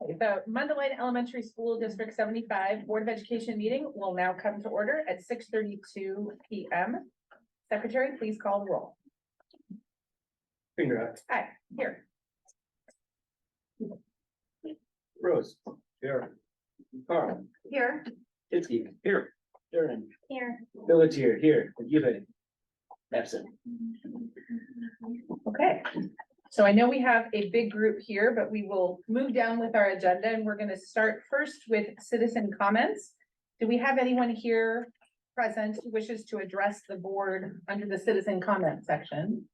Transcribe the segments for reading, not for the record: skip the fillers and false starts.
The Mundelein Elementary School District 75 Board of Education meeting will now come to order at 6:32 p.m. Secretary, please call the roll. Finger Hi, here. Rose. Here. Carl. Here. Itzy. Here. Darren. Here. Village here. You had absent. Okay. So I know we have a big group here, but we will move down with our agenda and we're going to start first with citizen comments. Do we have anyone here present who wishes to address the board under the citizen comment section?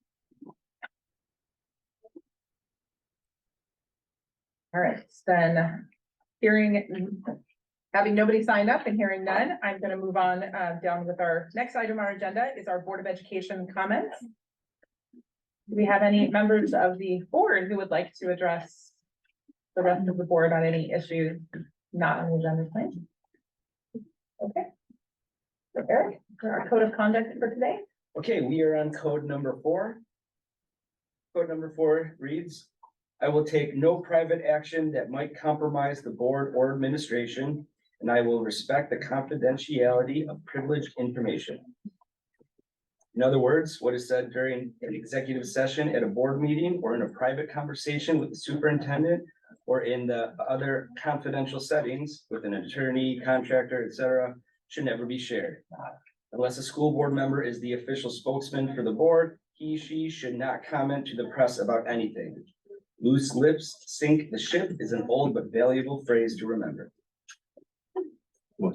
All right, then having nobody signed up and hearing none, I'm going to move on down with our next item on our agenda is our Board of Education comments. Do we have any members of the board who would like to address the rest of the board on any issues not on the agenda tonight? Okay. So Eric, for our code of conduct for today. Okay, we are on code number 4. Code number 4 reads, I will take no private action that might compromise the board or administration, and I will respect the confidentiality of privileged information. In other words, what is said during an executive session at a board meeting or in a private conversation with the superintendent or in the other confidential settings with an attorney, contractor, etc., should never be shared. Unless a school board member is the official spokesman for the board, she should not comment to the press about anything. Loose lips sink the ship is an old but valuable phrase to remember. All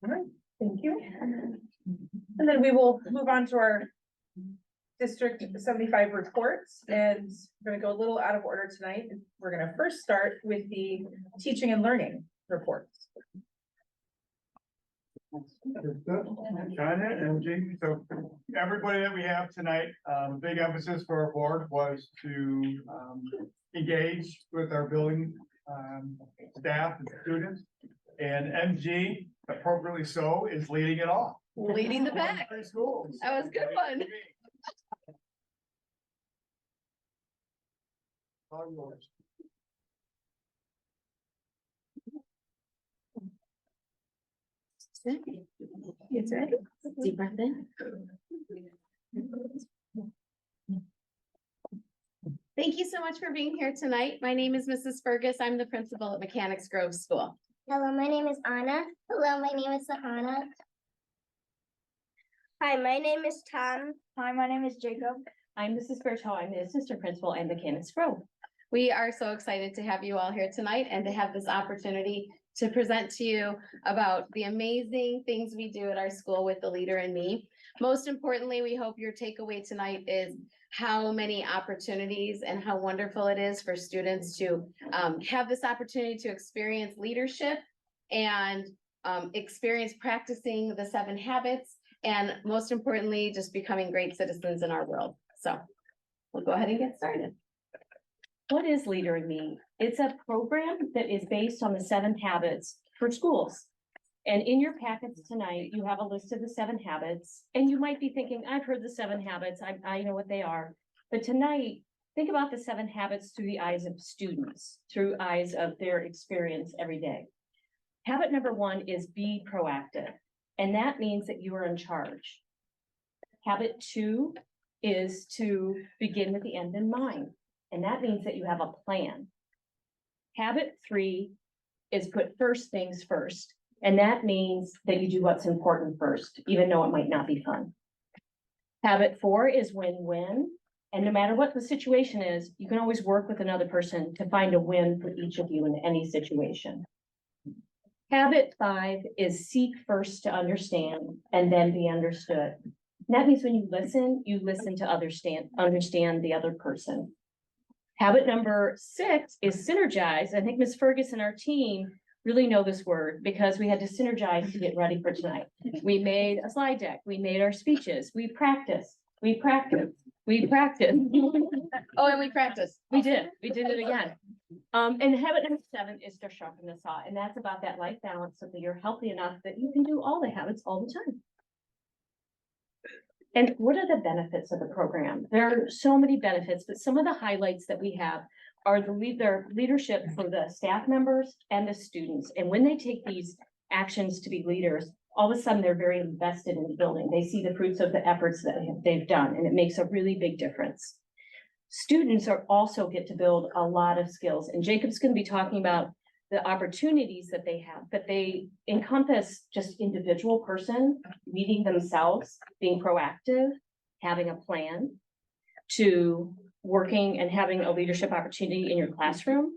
right, thank you. And then we will move on to our District 75 reports, and we're going to go a little out of order tonight. We're going to first start with the teaching and learning reports. China and G. So everybody that we have tonight, big emphasis for our board was to engage with our building staff and students. And MG, appropriately so, is leading it all. Leading the pack. Schools. That was a good one. All yours. It's ready. Deep breath in. Thank you so much for being here tonight. My name is Mrs. Fergus. I'm the principal at Mechanics Grove School. Hello, my name is Anna. Hello, my name is Sahana. Hi, my name is Tom. Hi, my name is Jacob. I'm Mrs. Berto. I'm the assistant principal at Mechanics Grove. We are so excited to have you all here tonight and to have this opportunity to present to you about the amazing things we do at our school with the leader in me. Most importantly, we hope your takeaway tonight is how many opportunities and how wonderful it is for students to have this opportunity to experience leadership and experience practicing the 7 habits, and most importantly, just becoming great citizens in our world. So we'll go ahead and get started. What is Leader in Me? It's a program that is based on the 7 habits for schools. And in your packets tonight, you have a list of the 7 habits. And you might be thinking, I've heard the 7 habits. I know what they are. But tonight, think about the 7 habits through the eyes of students, through eyes of their experience every day. Habit number 1 is be proactive. And that means that you are in charge. Habit 2 is to begin with the end in mind. And that means that you have a plan. Habit 3 is put first things first. And that means that you do what's important first, even though it might not be fun. Habit 4 is win-win. And no matter what the situation is, you can always work with another person to find a win for each of you in any situation. Habit 5 is seek first to understand and then be understood. And that means when you listen to understand the other person. Habit number 6 is synergize. I think Ms. Fergus and our team really know this word because we had to synergize to get ready for tonight. We made a slide deck. We made our speeches. We practiced. Oh, and we practiced. We did it again. And habit number 7 is to sharpen the saw. And that's about that life balance so that you're healthy enough that you can do all the habits all the time. And what are the benefits of the program? There are so many benefits, but some of the highlights that we have are their leadership for the staff members and the students. And when they take these actions to be leaders, all of a sudden they're very invested in the building. They see the fruits of the efforts that they've done, and it makes a really big difference. Students are also get to build a lot of skills, and Jacob's going to be talking about the opportunities that they have, but they encompass just individual person, leading themselves, being proactive, having a plan, to working and having a leadership opportunity in your classroom,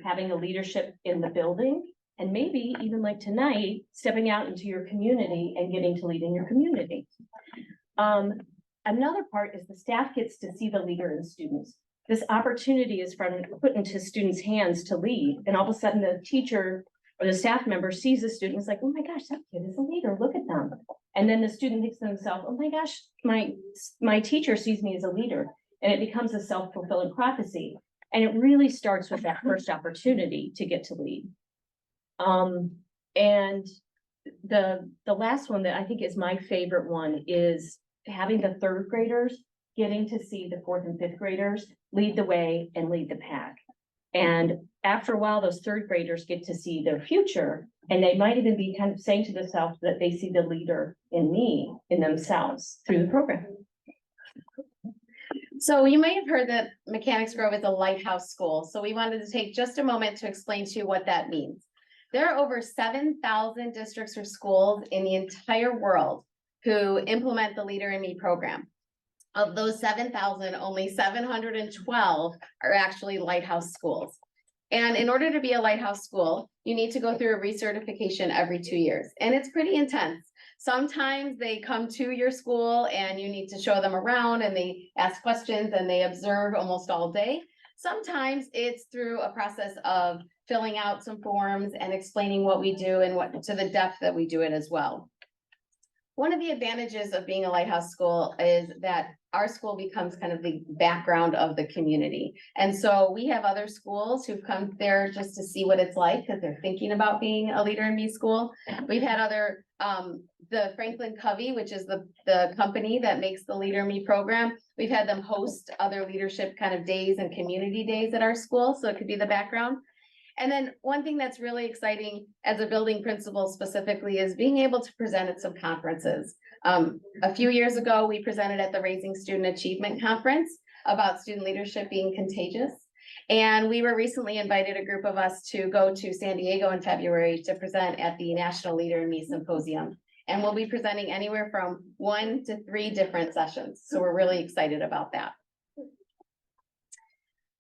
having a leadership in the building, and maybe even like tonight, stepping out into your community and getting to lead in your community. Another part is the staff gets to see the leader in students. This opportunity is put into students' hands to lead, and all of a sudden the teacher or the staff member sees the student, is like, oh my gosh, that kid is a leader, look at them. And then the student thinks to themselves, oh my gosh, my teacher sees me as a leader, and it becomes a self-fulfilling prophecy. And it really starts with that first opportunity to get to lead. And the last one that I think is my favorite one is having the third graders getting to see the fourth and fifth graders lead the way and lead the pack. And after a while, those third graders get to see their future, and they might even be kind of saying to themselves that they see the leader in me, in themselves, through the program. So you may have heard that Mechanics Grove is a lighthouse school. So we wanted to take just a moment to explain to you what that means. There are over 7,000 districts or schools in the entire world who implement the Leader in Me program. Of those 7,000, only 712 are actually lighthouse schools. And in order to be a lighthouse school, you need to go through a recertification every 2 years. And it's pretty intense. Sometimes they come to your school and you need to show them around, and they ask questions and they observe almost all day. Sometimes it's through a process of filling out some forms and explaining what we do and what to the depth that we do it as well. One of the advantages of being a lighthouse school is that our school becomes kind of the background of the community. And so we have other schools who've come there just to see what it's like because they're thinking about being a Leader in Me school. We've had other, the Franklin Covey, which is the company that makes the Leader in Me program. We've had them host other leadership kind of days and community days at our school. So it could be the background. And then one thing that's really exciting as a building principal specifically is being able to present at some conferences. A few years ago, we presented at the Raising Student Achievement Conference about student leadership being contagious. And we were recently invited, a group of us, to go to San Diego in February to present at the National Leader in Me Symposium. And we'll be presenting anywhere from 1 to 3 different sessions. So we're really excited about that.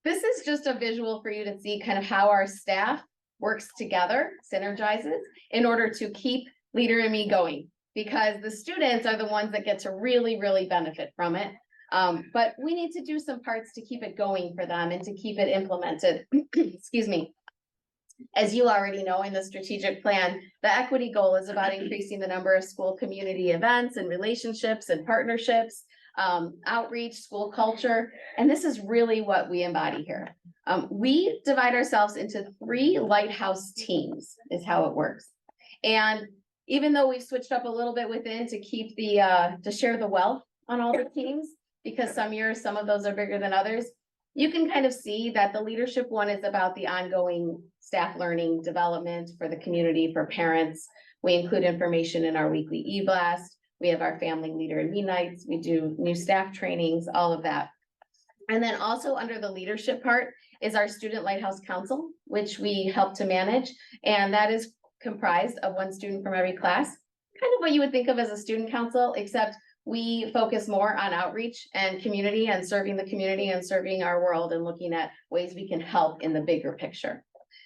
This is just a visual for you to see kind of how our staff works together, synergizes, in order to keep Leader in Me going, because the students are the ones that get to really, really benefit from it. But we need to do some parts to keep it going for them and to keep it implemented. Excuse me. As you already know, in the strategic plan, the equity goal is about increasing the number of school community events and relationships and partnerships, outreach, school culture, and this is really what we embody here. We divide ourselves into 3 lighthouse teams, is how it works. And even though we've switched up a little bit within to keep the, to share the wealth on all the teams, because some years, some of those are bigger than others, you can kind of see that the leadership one is about the ongoing staff learning development for the community, for parents. We include information in our weekly e-blast. We have our family Leader in Me nights. We do new staff trainings, all of that. And then also under the leadership part is our Student Lighthouse Council, which we help to manage. And that is comprised of 1 student from every class, kind of what you would think of as a student council, except we focus more on outreach and community and serving the community and serving our world and looking at ways we can help in the bigger picture.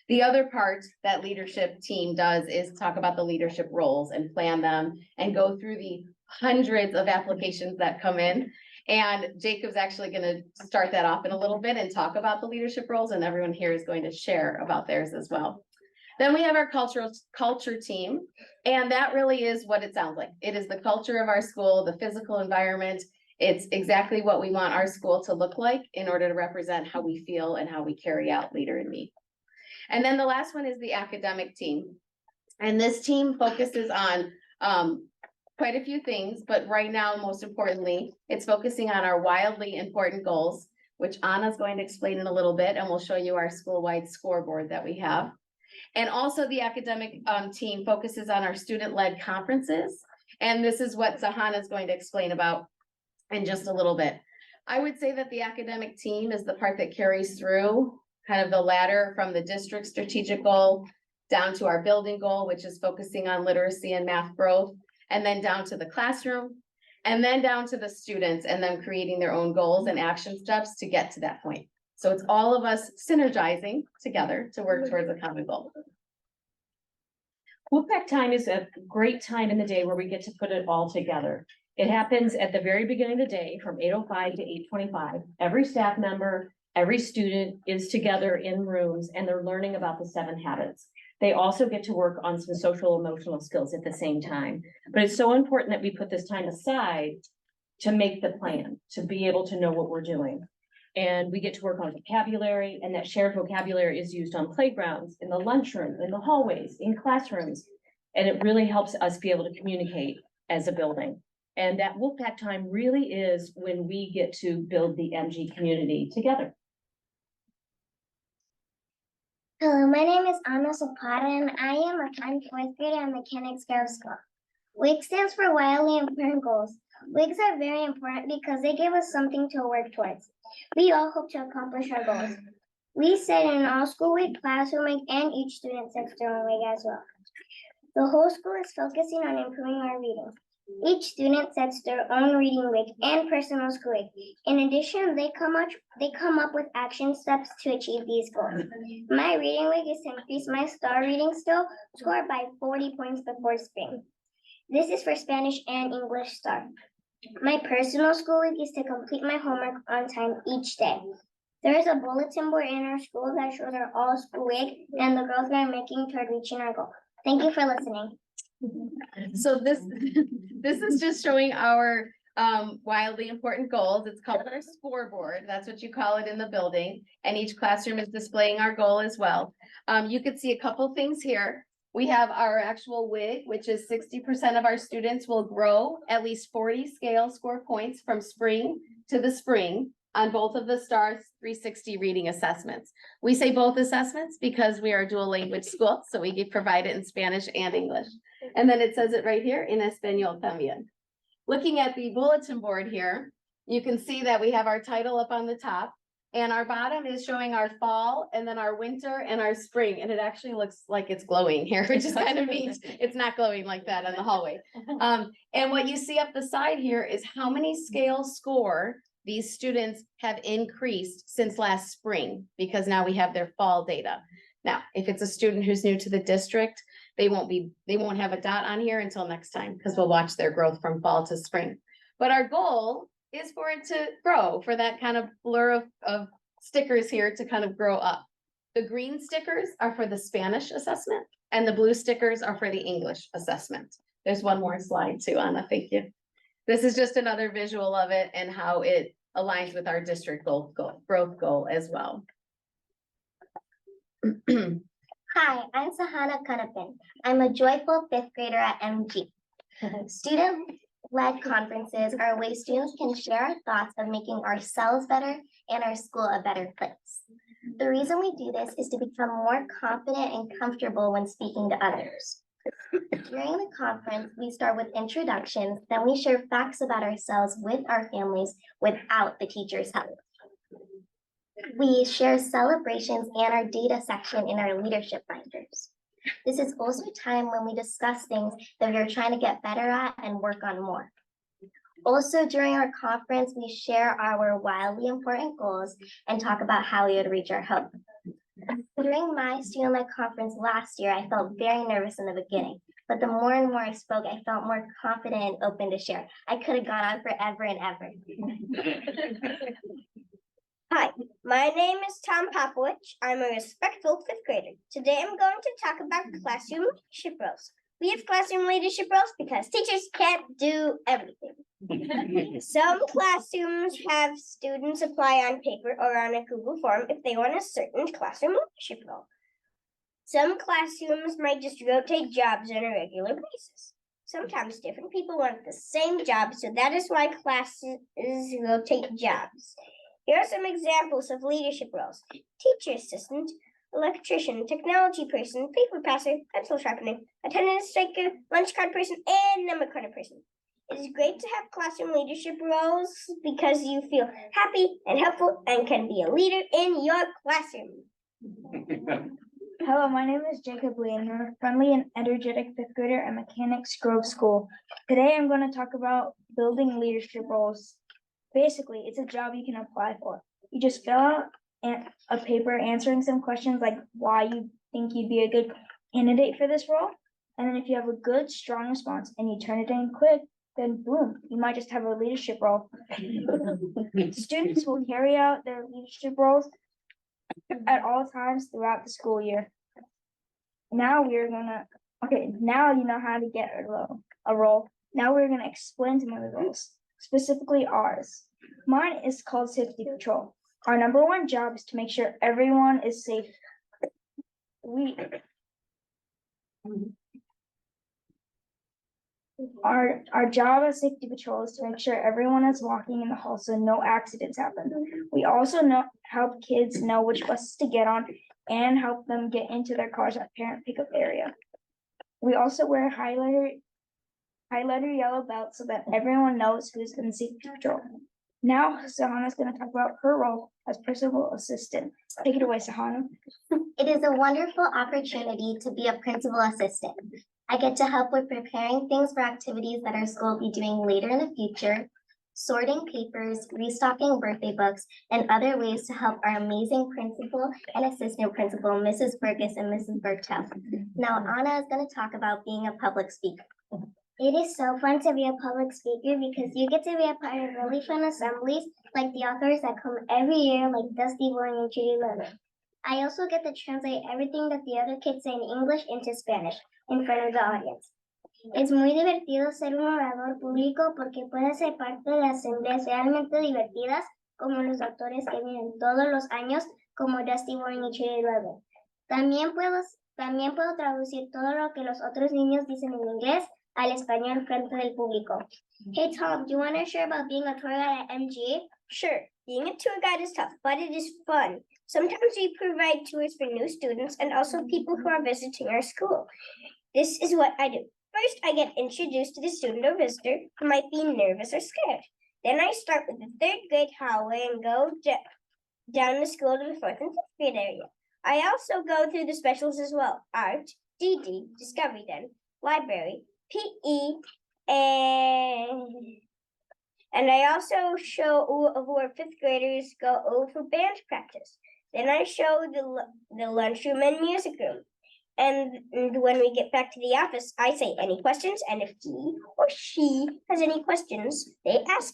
The other part that leadership team does is talk about the leadership roles and plan them and go through the hundreds of applications that come in. And Jacob's actually going to start that off in a little bit and talk about the leadership roles, and everyone here is going to share about theirs as well. Then we have our culture team, and that really is what it sounds like. It is the culture of our school, the physical environment. It's exactly what we want our school to look like in order to represent how we feel and how we carry out Leader in Me. And then the last one is the academic team. And this team focuses on quite a few things, but right now, most importantly, it's focusing on our wildly important goals, which Anna's going to explain in a little bit, and we'll show you our school-wide scoreboard that we have. And also the academic team focuses on our student-led conferences. And this is what Sahana is going to explain about in just a little bit. I would say that the academic team is the part that carries through kind of the ladder from the district strategic goal down to our building goal, which is focusing on literacy and math growth, and then down to the classroom, and then down to the students and them creating their own goals and action steps to get to that point. So it's all of us synergizing together to work towards a common goal. Wolfpack time is a great time in the day where we get to put it all together. It happens at the very beginning of the day from 8:05 to 8:25. Every staff member, every student is together in rooms and they're learning about the 7 habits. They also get to work on some social emotional skills at the same time. But it's so important that we put this time aside to make the plan, to be able to know what we're doing. And we get to work on vocabulary, and that shared vocabulary is used on playgrounds, in the lunchroom, in the hallways, in classrooms. And it really helps us be able to communicate as a building. And that Wolfpack time really is when we get to build the MG community together. Hello, my name is Anna Zapata, and I am a 4th grader at Mechanics Girls School. WIG stands for Wildly Important Goals. WIGs are very important because they give us something to work towards. We all hope to accomplish our goals. We sit in an all-school WIG, classroom WIG, and each student sets their own WIG as well. The whole school is focusing on improving our reading. Each student sets their own reading WIG and personal school WIG. In addition, they come up with action steps to achieve these goals. My reading WIG is to increase my star reading score by 40 points before spring. This is for Spanish and English star. My personal school WIG is to complete my homework on time each day. There is a bulletin board in our school that shows our all school WIG and the growth we are making toward reaching our goal. Thank you for listening. So this is just showing our wildly important goals. It's called our scoreboard. That's what you call it in the building. And each classroom is displaying our goal as well. You could see a couple things here. We have our actual WIG, which is 60% of our students will grow at least 40 scale score points from spring to the spring on both of the STAR 360 reading assessments. We say both assessments because we are a dual language school, so we provide it in Spanish and English. And then it says it right here, in Español también. Looking at the bulletin board here, you can see that we have our title up on the top, and our bottom is showing our fall, and then our winter and our spring, and it actually looks like it's glowing here, which is kind of neat. It's not glowing like that in the hallway. And what you see up the side here is how many scale score these students have increased since last spring, because now we have their fall data. Now, if it's a student who's new to the district, they won't have a dot on here until next time, because we'll watch their growth from fall to spring. But our goal is for it to grow, for that kind of blur of stickers here to kind of grow up. The green stickers are for the Spanish assessment, and the blue stickers are for the English assessment. There's one more slide too, Anna, thank you. This is just another visual of it and how it aligns with our district growth goal as well. Hi, I'm Sahana Kanapin. I'm a joyful 5th grader at MG. Student-led conferences are ways students can share our thoughts of making ourselves better and our school a better place. The reason we do this is to become more confident and comfortable when speaking to others. During the conference, we start with introductions, then we share facts about ourselves with our families without the teacher's help. We share celebrations and our data section in our leadership binders. This is also a time when we discuss things that we are trying to get better at and work on more. Also, during our conference, we share our wildly important goals and talk about how we would reach our hope. During my student-led conference last year, I felt very nervous in the beginning, but the more and more I spoke, I felt more confident and open to share. I could have gone on forever and ever. Hi, my name is Tom Popowich. I'm a respectful 5th grader. Today I'm going to talk about classroom leadership roles. We have classroom leadership roles because teachers can't do everything. Some classrooms have students apply on paper or on a Google form if they want a certain classroom leadership role. Some classrooms might just rotate jobs on a regular basis. Sometimes different people want the same job, so that is why classes rotate jobs. Here are some examples of leadership roles: teacher assistant, electrician, technology person, paper passer, pencil sharpener, attendance taker, lunch card person, and number crunner person. It is great to have classroom leadership roles because you feel happy and helpful and can be a leader in your classroom. Hello, my name is Jacob Lee, and I'm a friendly and energetic fifth grader at Mechanics Grove School. Today, I'm going to talk about building leadership roles. Basically, it's a job you can apply for. You just fill out a paper answering some questions like why you think you'd be a good candidate for this role. And then if you have a good, strong response and you turn it in quick, then boom, you might just have a leadership role. Students will carry out their leadership roles at all times throughout the school year. Now you know how to get a role. Now we're gonna explain some of the roles, specifically ours. Mine is called safety patrol. Our number one job is to make sure everyone is safe. Our job as safety patrol is to make sure everyone is walking in the hall so no accidents happen. We also help kids know which buses to get on and help them get into their cars at parent pickup area. We also wear highlighter yellow belts so that everyone knows who's in safety patrol. Now Sahana's going to talk about her role as principal assistant. Take it away, Sahana. It is a wonderful opportunity to be a principal assistant. I get to help with preparing things for activities that our school will be doing later in the future, sorting papers, restocking birthday books, and other ways to help our amazing principal and assistant principal, Mrs. Burgess and Mrs. Bertel. Now, Anna is going to talk about being a public speaker. It is so fun to be a public speaker because you get to be a part of really fun assemblies like the authors that come every year, like Dusty Boring and Judy Lerner. I also get to translate everything that the other kids say in English into Spanish in front of the audience. Es muy divertido ser un orador público porque puede ser parte de asambleas realmente divertidas como los autores que vienen todos los años como Dusty Boring y Judy Lerner. También puedo traducir todo lo que los otros niños dicen en inglés al español frente del público. Hey Tom, do you want to share about being a tour guide at MG? Sure, being a tour guide is tough, but it is fun. Sometimes we provide tours for new students and also people who are visiting our school. This is what I do. First, I get introduced to the student or visitor who might be nervous or scared. Then I start with the third grade hallway and go down the school to the fourth and fifth grade area. I also go through the specials as well: art, DD, Discovery Den, library, PE, and I also show where fifth graders go over band practice. Then I show the lunchroom and music room. And when we get back to the office, I say any questions, and if he or she has any questions, they ask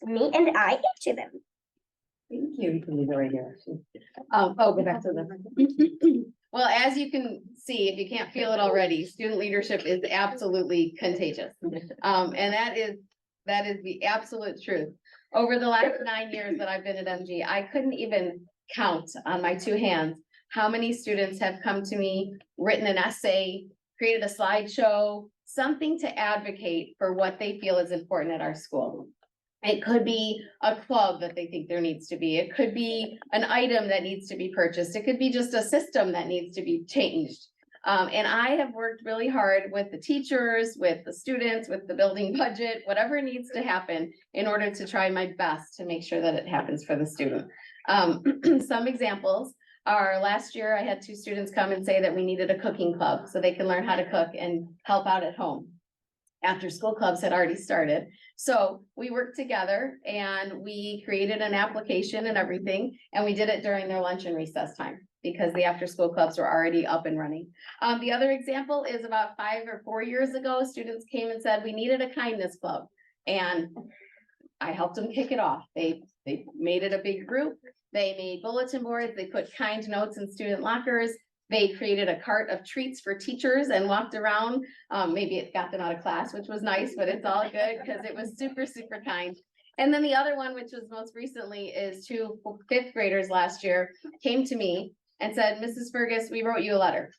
me and I answer them. Thank you. You can leave it right here. Go back to the. Well, as you can see, if you can't feel it already, student leadership is absolutely contagious. And that is the absolute truth. Over the last 9 years that I've been at MG, I couldn't even count on my two hands how many students have come to me, written an essay, created a slideshow, something to advocate for what they feel is important at our school. It could be a club that they think there needs to be. It could be an item that needs to be purchased. It could be just a system that needs to be changed. And I have worked really hard with the teachers, with the students, with the building budget, whatever needs to happen in order to try my best to make sure that it happens for the student. Some examples are last year I had 2 students come and say that we needed a cooking club so they can learn how to cook and help out at home. After school clubs had already started. So we worked together and we created an application and everything, and we did it during their lunch and recess time because the after school clubs were already up and running. The other example is about 5 or 4 years ago, students came and said we needed a kindness club, and I helped them kick it off. They made it a big group. They made bulletin boards. They put kind notes in student lockers. They created a cart of treats for teachers and walked around. Maybe it got them out of class, which was nice, but it's all good because it was super, super kind. And then the other one, which was most recently, is 2 fifth graders last year came to me and said, Mrs. Fergus, we wrote you a letter.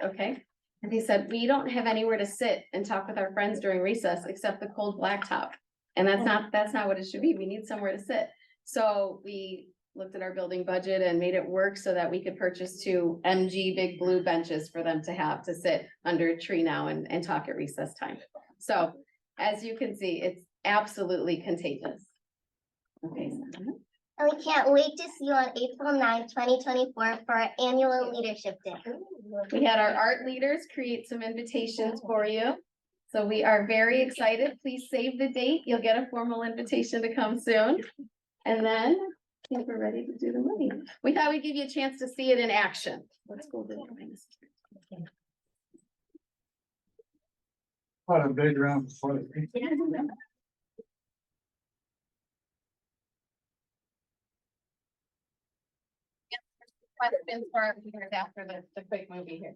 Okay. And he said, we don't have anywhere to sit and talk with our friends during recess except the cold blacktop. And that's not what it should be. We need somewhere to sit. So we looked at our building budget and made it work so that we could purchase 2 MG big blue benches for them to have to sit under a tree now and talk at recess time. So as you can see, it's absolutely contagious. Okay. And we can't wait to see you on April 9th, 2024 for our annual leadership day. We had our art leaders create some invitations for you. So we are very excited. Please save the date. You'll get a formal invitation to come soon. And then I think we're ready to do the movie. We thought we'd give you a chance to see it in action. Let's go. What a big round for Questions for our leaders after the quick movie here.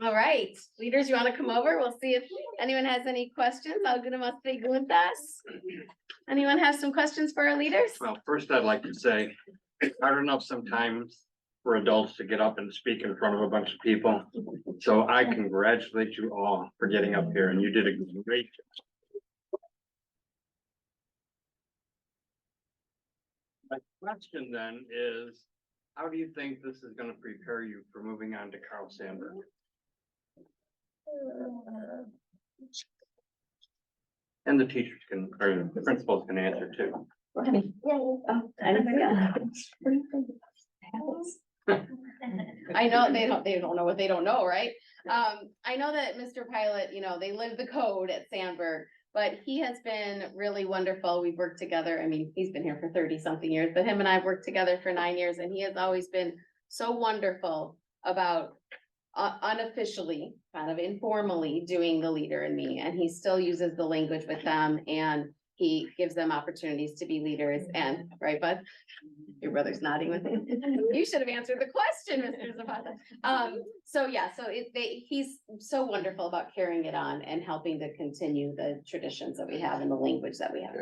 All right, leaders, you want to come over? We'll see if anyone has any questions. Alguna más preguntas? Anyone have some questions for our leaders? Well, first I'd like to say, it's hard enough sometimes for adults to get up and speak in front of a bunch of people. So I congratulate you all for getting up here, and you did a great job. My question then is, how do you think this is going to prepare you for moving on to Carl Sandburg? And the teachers can, or the principals can answer too. I know they don't know what they don't know, right? I know that Mr. Pilot, they live the code at Sandburg, but he has been really wonderful. We've worked together. I mean, he's been here for 30 something years, but him and I have worked together for 9 years, and he has always been so wonderful about unofficially, kind of informally doing the leader in me, and he still uses the language with them, and he gives them opportunities to be leaders, and, right, Bud? Your brother's nodding with me. You should have answered the question, Mr. Zapata. So yeah, so he's so wonderful about carrying it on and helping to continue the traditions that we have and the language that we have.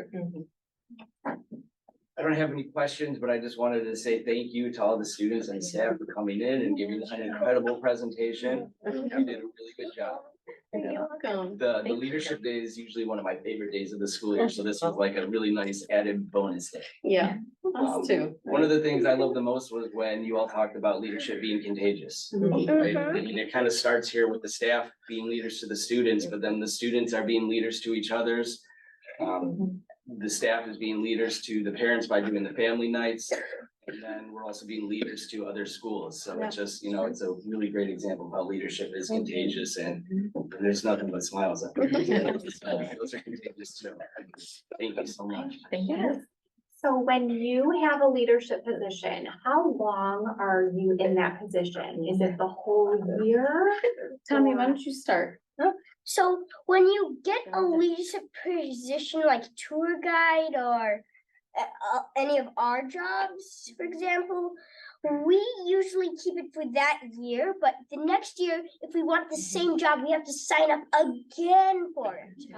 I don't have any questions, but I just wanted to say thank you to all the students and staff for coming in and giving an incredible presentation. You did a really good job. You're welcome. The leadership day is usually one of my favorite days of the school year, so this was like a really nice added bonus day. Yeah, us too. One of the things I loved the most was when you all talked about leadership being contagious. Right? I mean, it kind of starts here with the staff being leaders to the students, but then the students are being leaders to each others. The staff is being leaders to the parents by doing the family nights. And then we're also being leaders to other schools. So it's just, you know, it's a really great example of how leadership is contagious and there's nothing but smiles up there. Those are contagious too. Thank you so much. Thank you. So when you have a leadership position, how long are you in that position? Is it the whole year? Tommy, why don't you start? So when you get a leadership position like tour guide or any of our jobs, for example, we usually keep it for that year, but the next year, if we want the same job, we have to sign up again for it.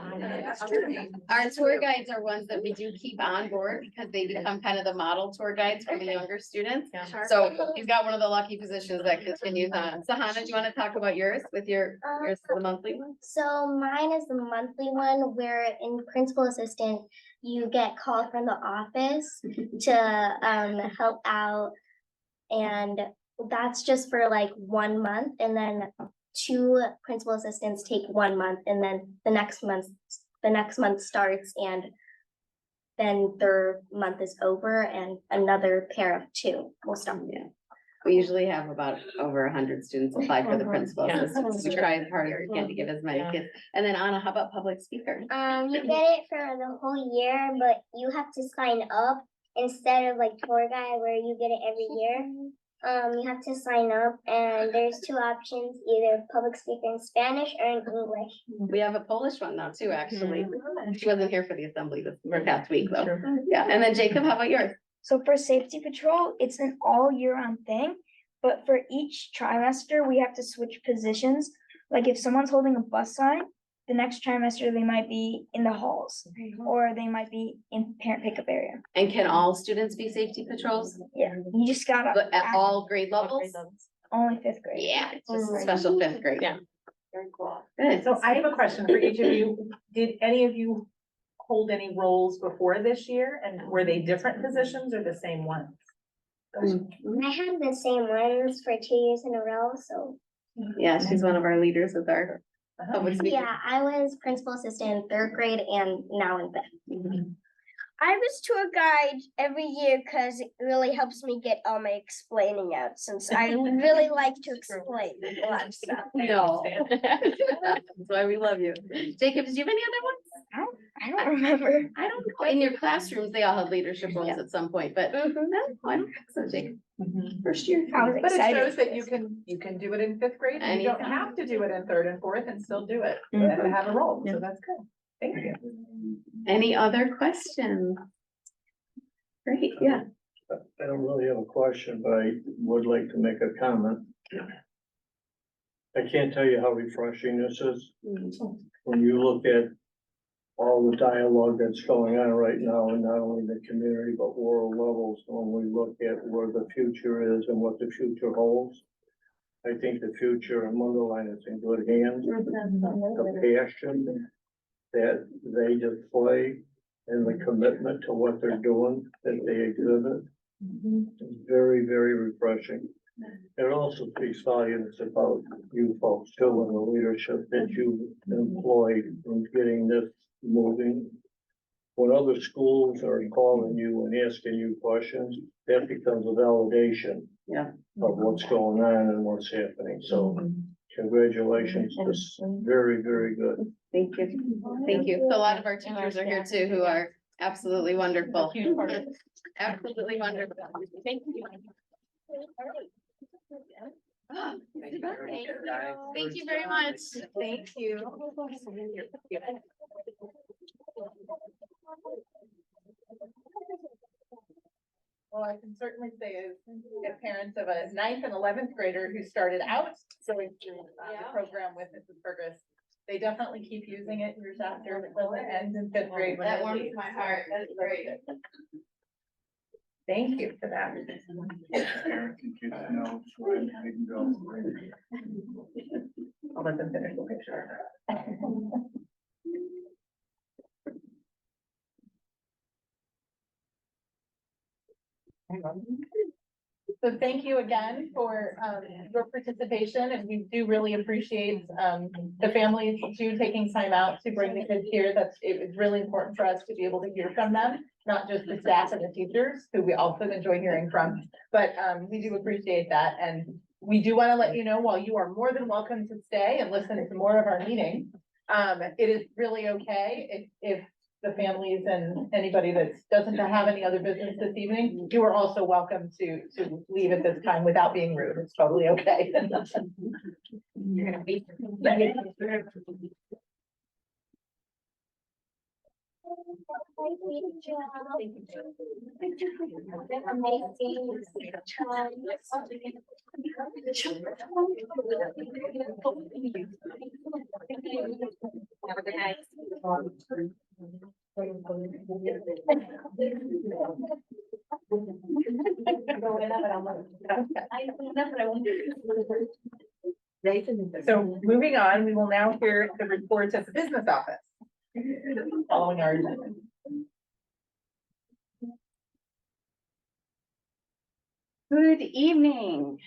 Our tour guides are ones that we do keep on board because they become kind of the model tour guides for the younger students. So he's got one of the lucky positions that continues on. So Hannah, do you want to talk about yours with yours is the monthly one? So mine is the monthly one where in principal assistant, you get called from the office to help out. And that's just for like 1 month, and then 2 principal assistants take 1 month, and then the next month starts, and then their month is over, and another pair of 2 will start. Yeah. We usually have about over 100 students apply for the principal assistants. We try as hard as we can to get as many kids. And then Anna, how about public speaker? You get it for the whole year, but you have to sign up instead of like tour guide where you get it every year. You have to sign up, and there's 2 options, either public speaker in Spanish or in English. We have a Polish one now too, actually. She wasn't here for the assembly this past week though. Yeah, and then Jacob, how about yours? So for safety patrol, it's an all year round thing, but for each trimester, we have to switch positions. Like if someone's holding a bus sign, the next trimester, they might be in the halls, or they might be in parent pickup area. And can all students be safety patrols? Yeah, you just gotta. But at all grade levels? Only 5th grade. Yeah, it's just a special 5th grade. Yeah. Very cool. Good. So I have a question for each of you. Did any of you hold any roles before this year, and were they different positions or the same ones? I had the same ones for 2 years in a row, so. Yeah, she's one of our leaders with our public speaker. Yeah, I was principal assistant in 3rd grade and now in 5th. I was tour guide every year because it really helps me get all my explaining out, since I really like to explain a lot of stuff. No. That's why we love you. Jacob, did you have any other ones? I don't remember. I don't know. In your classrooms, they all have leadership roles at some point, but no, I don't think so, Jacob. First year. I was But it excited. shows that you can do it in 5th grade, and you don't have to do it in 3rd and 4th and still do it and have a role, so that's good. Thank you. Any other questions? Great, yeah. I don't really have a question, but I would like to make a comment. I can't tell you how refreshing this is. When you look at all the dialogue that's going on right now, and not only the community, but world levels, when we look at where the future is and what the future holds. I think the future of Mundelein is in good hands. The passion that they display and the commitment to what they're doing that they exhibit is very, very refreshing. It also speaks volumes about you folks too, and the leadership that you employed in getting this moving. When other schools are calling you and asking you questions, that becomes a validation Yeah. of what's going on and what's happening. So congratulations, this is very, very good. Thank you. Thank you. So a lot of our teachers are here too, who are absolutely wonderful. Absolutely wonderful. Thank you. Thank you very much. Thank you. Well, I can certainly say as parents of a 9th and 11th grader who started out going through the program with Mrs. Burgess, they definitely keep using it years after it doesn't end in 5th grade. That warms my heart. That's great. Thank you for that. Eric and kids know, so they can go. I'll let them finish the picture. So thank you again for your participation, and we do really appreciate the families too taking time out to bring the kids here. It was really important for us to be able to hear from them, not just the staff and the teachers, who we also enjoy hearing from. But we do appreciate that, and we do want to let you know, while you are more than welcome to stay and listen to more of our meetings, it is really okay if the families and anybody that doesn't have any other business this evening, you are also welcome to leave at this time without being rude. It's totally okay. You're gonna be. So moving on, we will now hear the reports of the business office. Following our agenda. Good evening.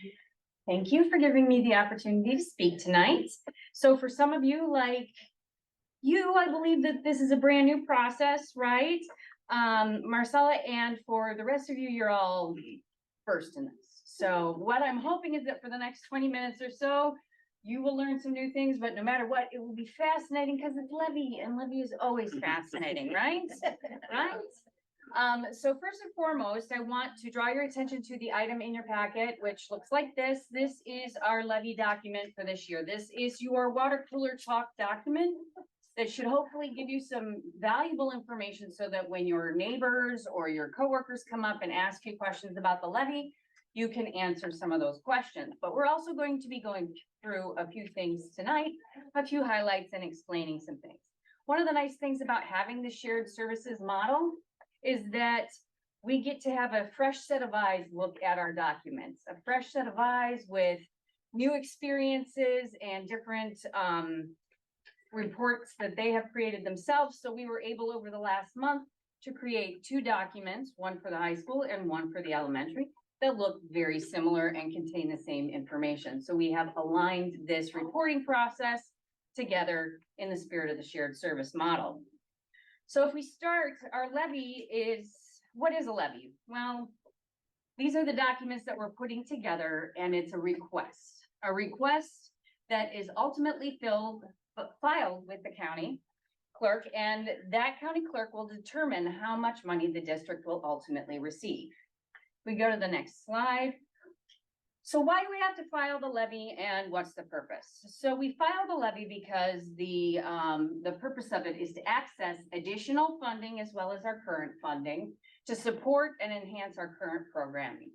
Thank you for giving me the opportunity to speak tonight. So for some of you, like you, I believe that this is a brand new process, right? Marcella, and for the rest of you, you're all first in this. So what I'm hoping is that for the next 20 minutes or so, you will learn some new things, but no matter what, it will be fascinating because it's levy, and levy is always fascinating, right? Right? So first and foremost, I want to draw your attention to the item in your packet, which looks like this. This is our levy document for this year. This is your water cooler talk document that should hopefully give you some valuable information so that when your neighbors or your coworkers come up and ask you questions about the levy, you can answer some of those questions. But we're also going to be going through a few things tonight, a few highlights, and explaining some things. One of the nice things about having the shared services model is that we get to have a fresh set of eyes look at our documents, a fresh set of eyes with new experiences and different reports that they have created themselves. So we were able over the last month to create 2 documents, one for the high school and one for the elementary, that look very similar and contain the same information. So we have aligned this reporting process together in the spirit of the shared service model. So if we start, our levy is, what is a levy? Well, these are the documents that we're putting together, and it's a request that is ultimately filed with the county clerk, and that county clerk will determine how much money the district will ultimately receive. We go to the next slide. So why do we have to file the levy, and what's the purpose? So we file the levy because the purpose of it is to access additional funding as well as our current funding to support and enhance our current programming.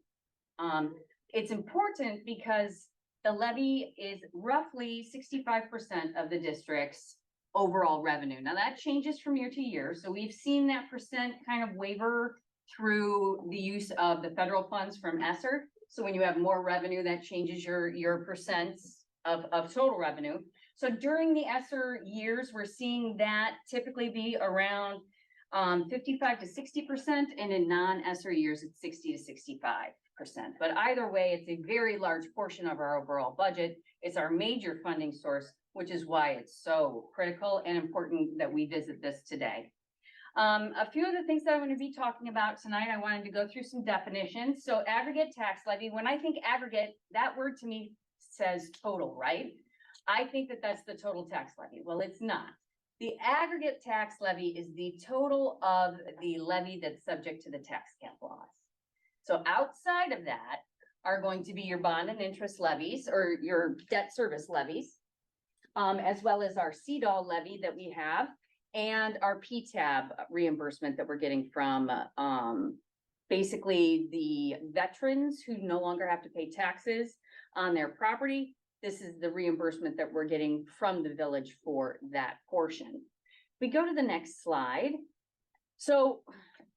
It's important because the levy is roughly 65% of the district's overall revenue. Now that changes from year to year. So we've seen that percent kind of waver through the use of the federal funds from ESSER. So when you have more revenue, that changes your percents of total revenue. So during the ESSER years, we're seeing that typically be around 55 to 60%, and in non-ESSER years, it's 60 to 65%. But either way, it's a very large portion of our overall budget. It's our major funding source, which is why it's so critical and important that we visit this today. A few of the things that I'm going to be talking about tonight, I wanted to go through some definitions. So aggregate tax levy, when I think aggregate, that word to me says total, right? I think that that's the total tax levy. Well, it's not. The aggregate tax levy is the total of the levy that's subject to the tax cap laws. So outside of that are going to be your bond and interest levies or your debt service levies. As well as our CDOL levy that we have and our PTAB reimbursement that we're getting from, basically the veterans who no longer have to pay taxes on their property. This is the reimbursement that we're getting from the village for that portion. We go to the next slide. So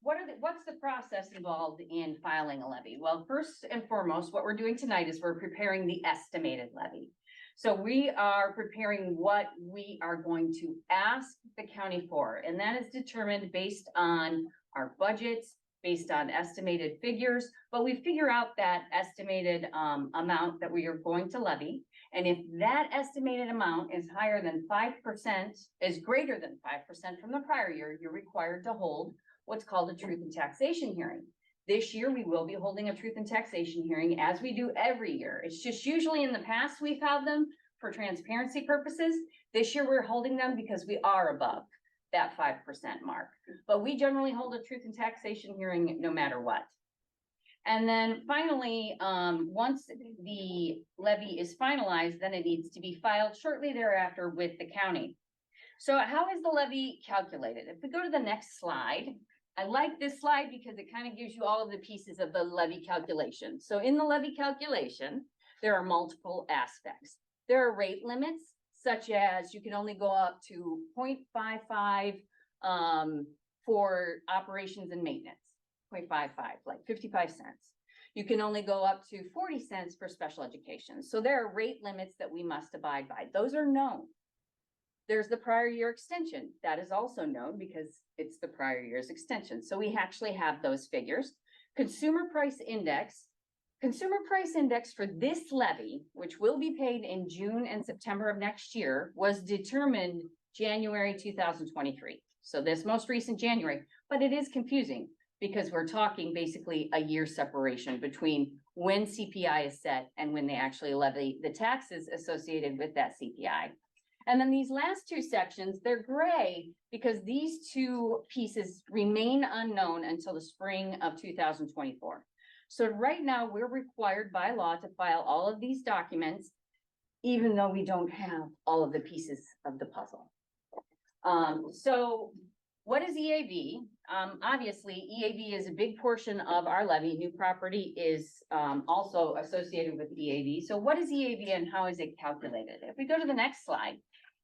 what's the process involved in filing a levy? Well, first and foremost, what we're doing tonight is we're preparing the estimated levy. So we are preparing what we are going to ask the county for, and that is determined based on our budgets, based on estimated figures, but we figure out that estimated amount that we are going to levy. And if that estimated amount is higher than 5%, is greater than 5% from the prior year, you're required to hold what's called a truth and taxation hearing. This year, we will be holding a truth and taxation hearing as we do every year. It's just usually in the past, we've had them for transparency purposes. This year, we're holding them because we are above that 5% mark. But we generally hold a truth and taxation hearing no matter what. And then finally, once the levy is finalized, then it needs to be filed shortly thereafter with the county. So how is the levy calculated? If we go to the next slide, I like this slide because it kind of gives you all of the pieces of the levy calculation. So in the levy calculation, there are multiple aspects. There are rate limits, such as you can only go up to 0.55 for operations and maintenance, 0.55, like 55 cents. You can only go up to 40 cents for special education. So there are rate limits that we must abide by. Those are known. There's the prior year extension. That is also known because it's the prior year's extension. So we actually have those figures. Consumer price index for this levy, which will be paid in June and September of next year, was determined January 2023. So this most recent January, but it is confusing because we're talking basically a year separation between when CPI is set and when they actually levy the taxes associated with that CPI. And then these last two sections, they're gray because these two pieces remain unknown until the spring of 2024. So right now we're required by law to file all of these documents, even though we don't have all of the pieces of the puzzle. So what is EAV? Obviously EAV is a big portion of our levy. New property is also associated with EAV. So what is EAV and how is it calculated? If we go to the next slide,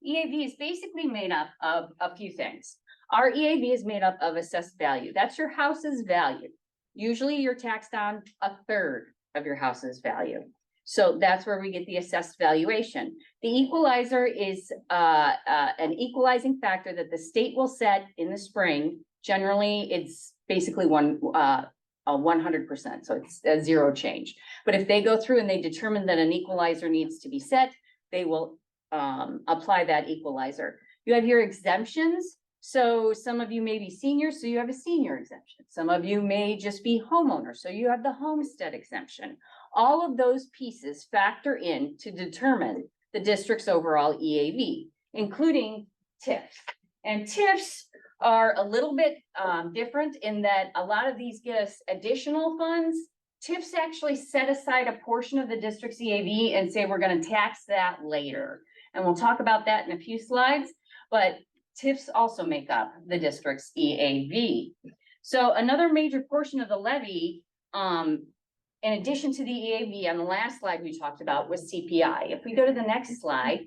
EAV is basically made up of a few things. Our EAV is made up of assessed value. That's your house's value. Usually you're taxed on a third of your house's value. So that's where we get the assessed valuation. The equalizer is an equalizing factor that the state will set in the spring. Generally, it's basically 100%. So it's a zero change. But if they go through and they determine that an equalizer needs to be set, they will apply that equalizer. You have your exemptions. So some of you may be seniors, so you have a senior exemption. Some of you may just be homeowners, so you have the homestead exemption. All of those pieces factor in to determine the district's overall EAV, including TIFs. And TIFs are a little bit different in that a lot of these get us additional funds. TIFs actually set aside a portion of the district's EAV and say we're going to tax that later. And we'll talk about that in a few slides, but TIFs also make up the district's EAV. So another major portion of the levy, in addition to the EAV on the last slide we talked about, was CPI. If we go to the next slide,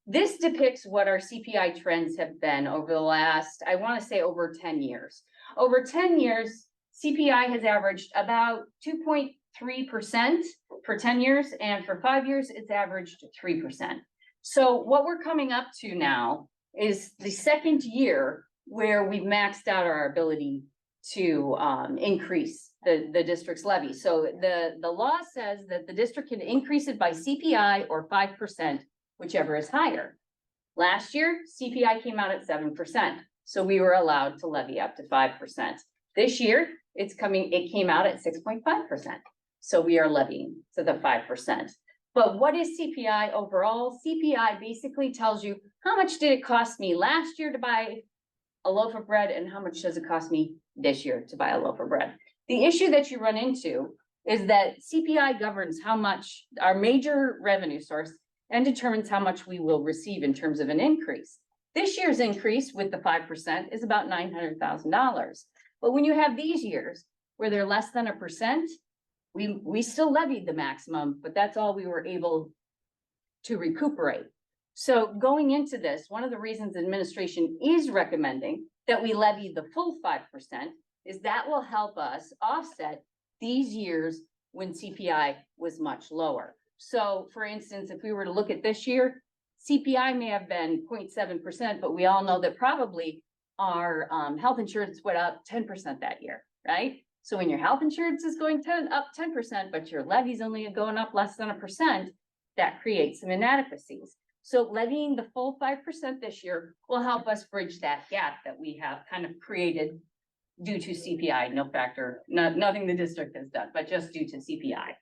this depicts what our CPI trends have been over the last, I want to say over 10 years. Over 10 years, CPI has averaged about 2.3% for 10 years, and for 5 years, it's averaged 3%. So what we're coming up to now is the second year where we've maxed out our ability to increase the district's levy. So the law says that the district can increase it by CPI or 5%, whichever is higher. Last year, CPI came out at 7%. So we were allowed to levy up to 5%. This year, it came out at 6.5%. So we are levying to the 5%. But what is CPI overall? CPI basically tells you how much did it cost me last year to buy a loaf of bread and how much does it cost me this year to buy a loaf of bread. The issue that you run into is that CPI governs how much our major revenue source and determines how much we will receive in terms of an increase. This year's increase with the 5% is about $900,000. But when you have these years where they're less than 1%, we still levied the maximum, but that's all we were able to recuperate. So going into this, one of the reasons administration is recommending that we levy the full 5% is that will help us offset these years when CPI was much lower. So for instance, if we were to look at this year, CPI may have been 0.7%, but we all know that probably our health insurance went up 10% that year, right? So when your health insurance is going up 10%, but your levy's only going up less than 1%, that creates some inadequacies. So levying the full 5% this year will help us bridge that gap that we have kind of created due to CPI, nothing the district has done, but just due to CPI.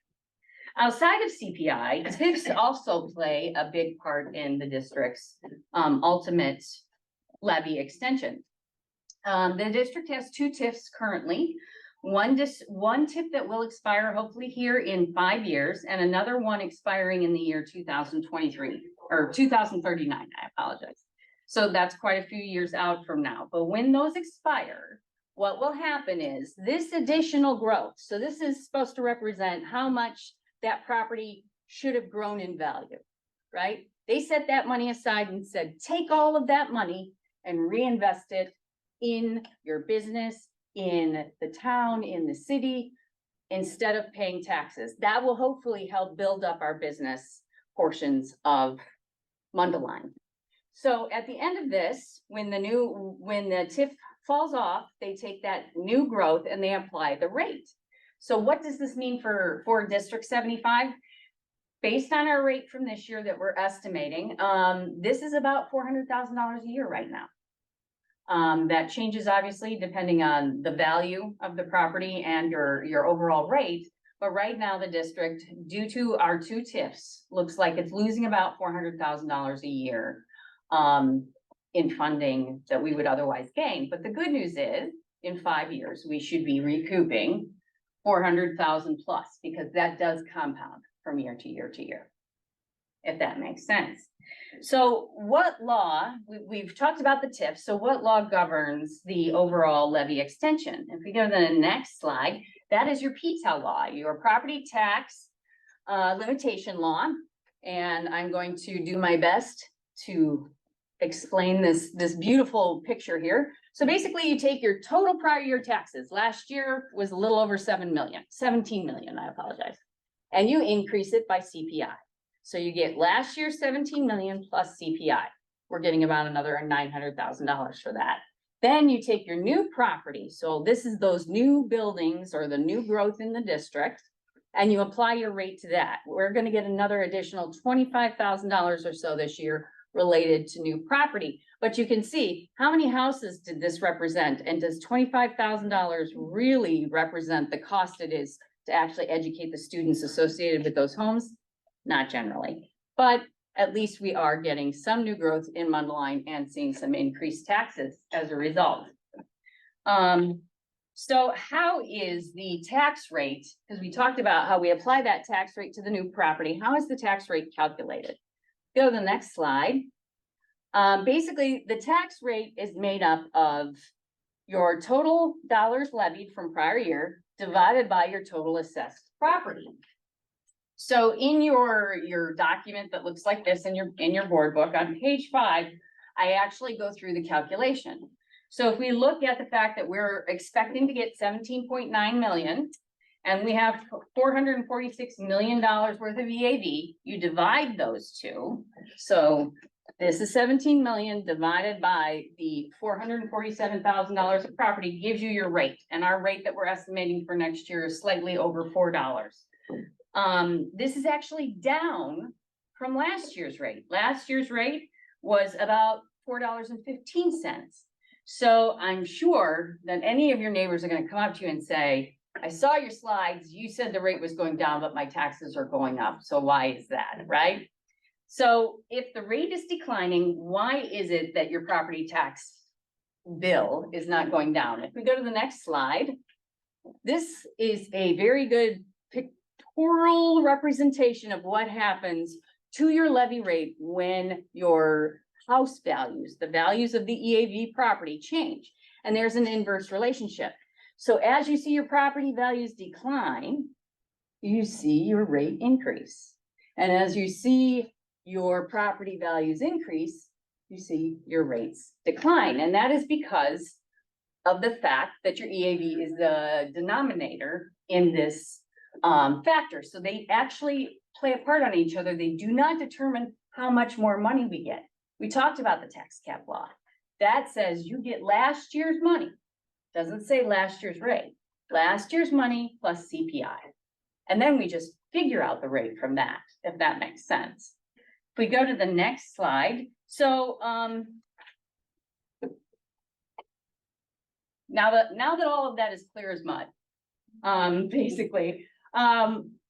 Outside of CPI, TIFs also play a big part in the district's ultimate levy extension. The district has 2 TIFs currently. One TIF that will expire hopefully here in 5 years, and another one expiring in the year 2023 or 2039, I apologize. So that's quite a few years out from now. But when those expire, what will happen is this additional growth. So this is supposed to represent how much that property should have grown in value, right? They set that money aside and said, take all of that money and reinvest it in your business, in the town, in the city, instead of paying taxes. That will hopefully help build up our business portions of Mundelein. So at the end of this, when the TIF falls off, they take that new growth and they apply the rate. So what does this mean for District 75? Based on our rate from this year that we're estimating, this is about $400,000 a year right now. That changes obviously depending on the value of the property and your overall rate. But right now the district, due to our 2 TIFs, looks like it's losing about $400,000 a year in funding that we would otherwise gain. But the good news is in 5 years, we should be recouping 400,000 plus, because that does compound from year to year to year, if that makes sense. So what law, we've talked about the TIF, so what law governs the overall levy extension? If we go to the next slide, that is your PTEL law, your property tax limitation law. And I'm going to do my best to explain this beautiful picture here. So basically you take your total prior year taxes. Last year was a little over 17 million, I apologize. And you increase it by CPI. So you get last year's 17 million plus CPI. We're getting about another $900,000 for that. Then you take your new property. So this is those new buildings or the new growth in the district, and you apply your rate to that. We're going to get another additional $25,000 or so this year related to new property. But you can see how many houses did this represent? And does $25,000 really represent the cost it is to actually educate the students associated with those homes? Not generally, but at least we are getting some new growth in Mundelein and seeing some increased taxes as a result. So how is the tax rate? Because we talked about how we apply that tax rate to the new property. How is the tax rate calculated? Go to the next slide. Basically, the tax rate is made up of your total dollars levied from prior year divided by your total assessed property. So in your document that looks like this in your board book on page 5, I actually go through the calculation. So if we look at the fact that we're expecting to get 17.9 million and we have $446 million worth of EAV, you divide those two. So this is 17 million divided by the $447,000 of property gives you your rate. And our rate that we're estimating for next year is slightly over $4. This is actually down from last year's rate. Last year's rate was about $4.15. So I'm sure that any of your neighbors are going to come up to you and say, I saw your slides. You said the rate was going down, but my taxes are going up. So why is that, right? So if the rate is declining, why is it that your property tax bill is not going down? If we go to the next slide, this is a very good pictorial representation of what happens to your levy rate when your house values, the values of the EAV property change. And there's an inverse relationship. So as you see your property values decline, you see your rate increase. And as you see your property values increase, you see your rates decline. And that is because of the fact that your EAV is the denominator in this factor. So they actually play a part on each other. They do not determine how much more money we get. We talked about the tax cap law. That says you get last year's money. Doesn't say last year's rate. Last year's money plus CPI. And then we just figure out the rate from that, if that makes sense. If we go to the next slide. So now that all of that is clear as mud, basically,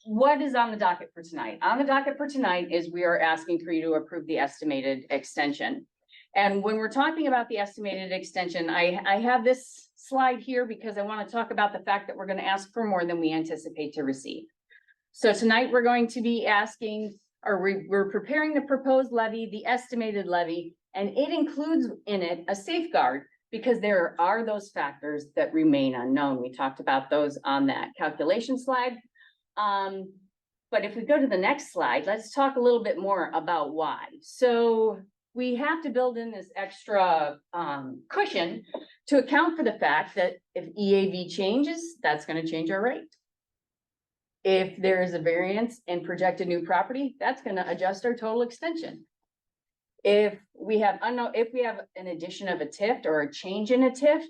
what is on the docket for tonight? On the docket for tonight is we are asking for you to approve the estimated extension. And when we're talking about the estimated extension, I have this slide here because I want to talk about the fact that we're going to ask for more than we anticipate to receive. So tonight we're going to be asking, or we're preparing the proposed levy, the estimated levy, and it includes in it a safeguard because there are those factors that remain unknown. We talked about those on that calculation slide. But if we go to the next slide, let's talk a little bit more about why. So we have to build in this extra cushion to account for the fact that if EAV changes, that's going to change our rate. If there is a variance in projected new property, that's going to adjust our total extension. If we have an addition of a TIF or a change in a TIF,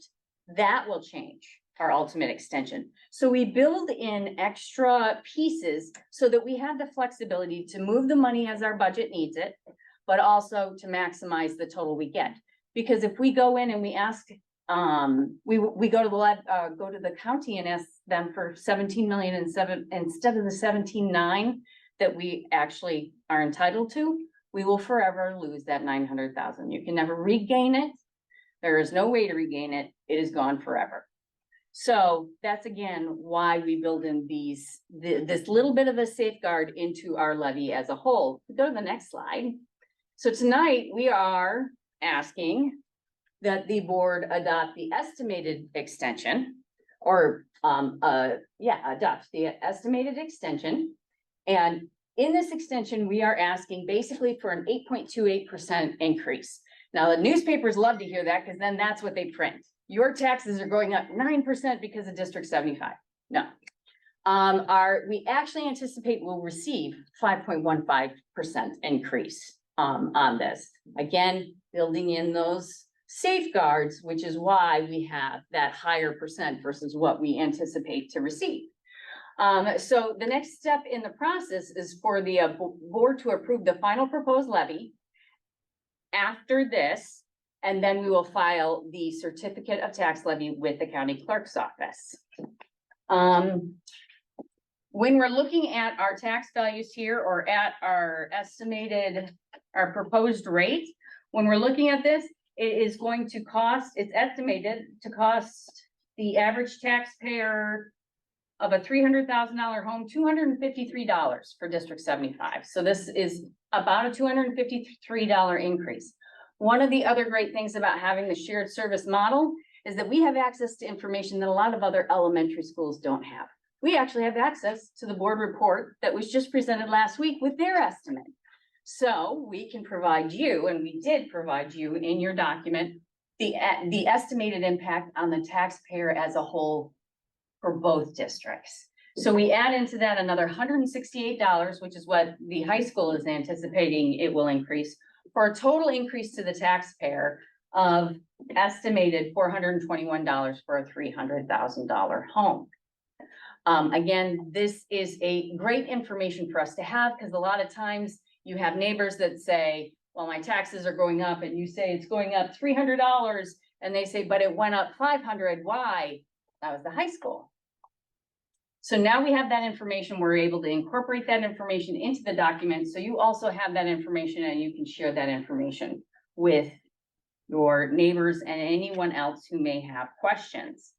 that will change our ultimate extension. So we build in extra pieces so that we have the flexibility to move the money as our budget needs it, but also to maximize the total we get. Because if we go in and we ask, we go to the county and ask them for 17 million instead of the 17.9 that we actually are entitled to, we will forever lose that 900,000. You can never regain it. There is no way to regain it. It is gone forever. So that's again why we build in this little bit of a safeguard into our levy as a whole. Go to the next slide. So tonight we are asking that the board adopt the estimated extension or adopt the estimated extension. And in this extension, we are asking basically for an 8.28% increase. Now the newspapers love to hear that because then that's what they print. Your taxes are going up 9% because of District 75. No. We actually anticipate we'll receive 5.15% increase on this. Again, building in those safeguards, which is why we have that higher percent versus what we anticipate to receive. So the next step in the process is for the board to approve the final proposed levy after this, and then we will file the certificate of tax levy with the county clerk's office. When we're looking at our tax values here or at our proposed rate, when we're looking at this, it is going to cost, it's estimated to cost the average taxpayer of a $300,000 home, $253 for District 75. So this is about a $253 increase. One of the other great things about having the shared service model is that we have access to information that a lot of other elementary schools don't have. We actually have access to the board report that was just presented last week with their estimate. So we can provide you, and we did provide you in your document, the estimated impact on the taxpayer as a whole for both districts. So we add into that another $168, which is what the high school is anticipating it will increase, for a total increase to the taxpayer of estimated $421 for a $300,000 home. Again, this is a great information for us to have because a lot of times you have neighbors that say, well, my taxes are going up, and you say it's going up $300, and they say, but it went up $500. Why? That was the high school. So now we have that information. We're able to incorporate that information into the document. So you also have that information and you can share that information with your neighbors and anyone else who may have questions.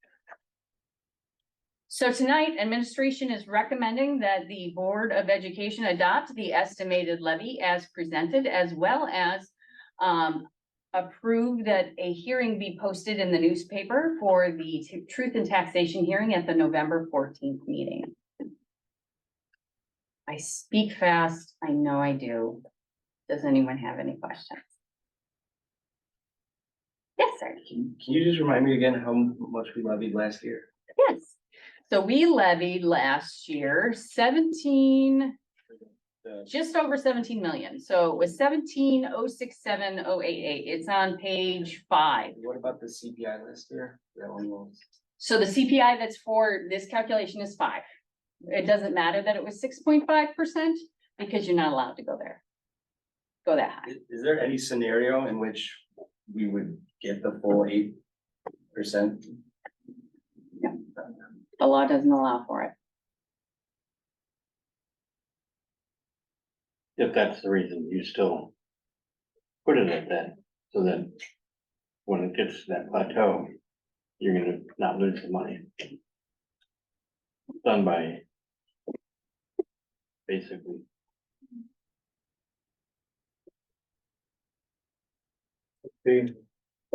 So tonight, administration is recommending that the Board of Education adopt the estimated levy as presented, as well as approve that a hearing be posted in the newspaper for the truth and taxation hearing at the November 14th meeting. I speak fast, I know I do. Does anyone have any questions? Yes, sir. Can you just remind me again how much we levied last year? Yes. So we levied last year 17, just over 17 million. So it was 17,067,088. It's on page 5. What about the CPI list here? That one was. So the CPI that's for this calculation is 5. It doesn't matter that it was 6.5% because you're not allowed to go there. Go that high. Is there any scenario in which we would get the full 8%? The law doesn't allow for it. If that's the reason, you still put it at that, so that when it gets to that plateau, you're gonna not lose the money. Done by basically.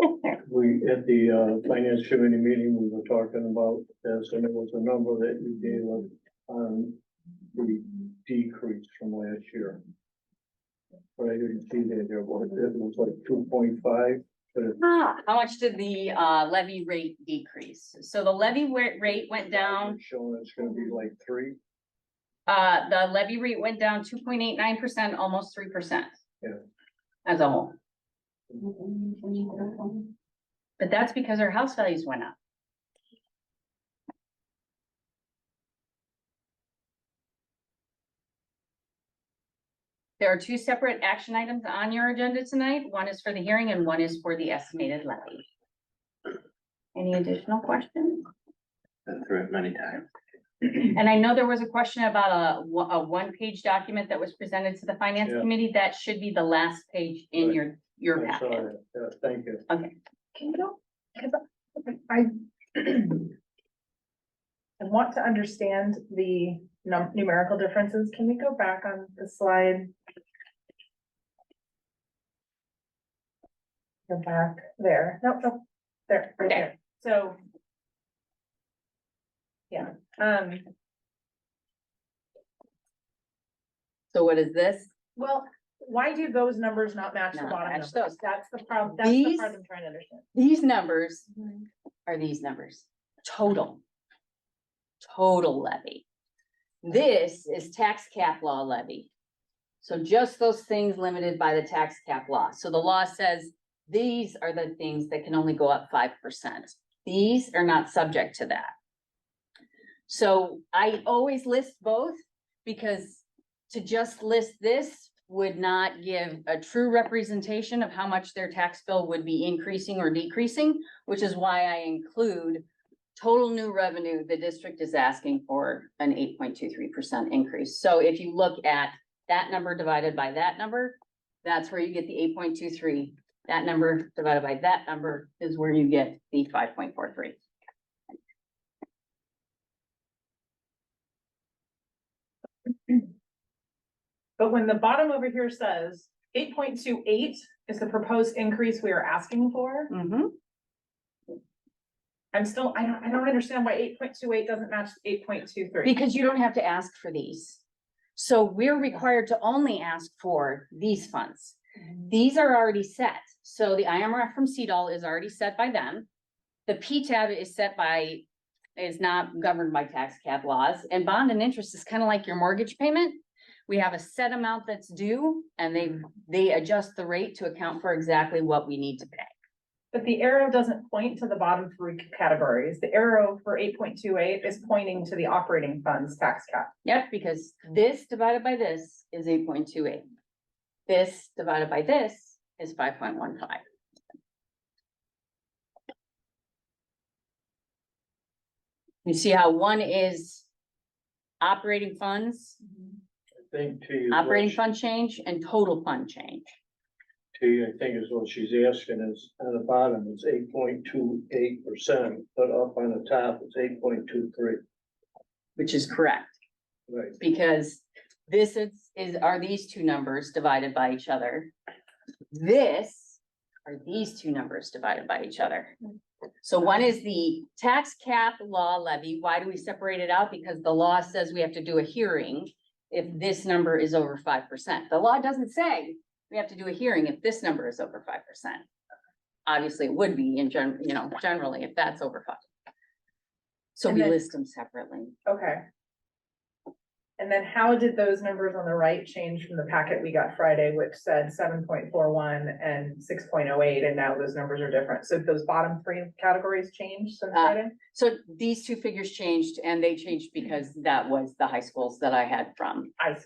Okay, we, at the finance committee meeting, we were talking about this, and it was a number that you gave us on the decrease from last year. But I didn't see that there, but it was like 2.5, but it How much did the levy rate decrease? So the levy rate went down, showing it's gonna be like 3. the levy rate went down 2.89%, almost 3%. Yeah. As a whole. But that's because our house values went up. There are 2 separate action items on your agenda tonight. One is for the hearing and one is for the estimated levy. Any additional questions? Been through it many times. And I know there was a question about a one-page document that was presented to the finance Yeah. committee. That should be the last page in Right. your I saw packet. that. Thank you. Okay. Can you go? I I want to understand the numerical differences. Can we go back on the slide? Go back there. No, there, right there. So. Yeah, So what is this? well, why do those numbers not match the Not bottom match numbers? those. That's the problem, that's the These- part I'm trying to understand. These numbers are these numbers, total. Total levy. This is tax cap law levy. So just those things limited by the tax cap law. So the law says these are the things that can only go up 5%. These are not subject to that. So I always list both because to just list this would not give a true representation of how much their tax bill would be increasing or decreasing, which is why I include total new revenue. The district is asking for an 8.23% increase. So if you look at that number divided by that number, that's where you get the 8.23. That number divided by that number is where you get the 5.43. But when the bottom over here says 8.28 is the proposed increase we are asking for, I'm still, I don't understand why 8.28 doesn't match 8.23. Because you don't have to ask for these. So we're required to only ask for these funds. These are already set. So the IMRF from CEDAL is already set by them. The PTAB is set by, is not governed by tax cap laws, and bond and interest is kind of like your mortgage payment. We have a set amount that's due and they adjust the rate to account for exactly what we need to pay. But the arrow doesn't point to the bottom 3 categories. The arrow for 8.28 is pointing to the operating funds tax cap. Yep, because this divided by this is 8.28. This divided by this is 5.15. You see how one is operating funds, I think T is operating what fund change and total fund change. T, I think is what she's asking is, on the bottom, it's 8.28%, but up on the top, it's 8.23. which is correct. Right. Because this are these two numbers divided by each other. This are these two numbers divided by each other. So one is the tax cap law levy. Why do we separate it out? Because the law says we have to do a hearing if this number is over 5%. The law doesn't say we have to do a hearing if this number is over 5%. Obviously, it would be generally if that's over 5. So And we then- list them separately. Okay. And then how did those numbers on the right change from the packet we got Friday, which said 7.41 and 6.08, and now those numbers are different? So those bottom three categories changed since Friday? So these two figures changed, and they changed because that was the high schools that I had from, I see.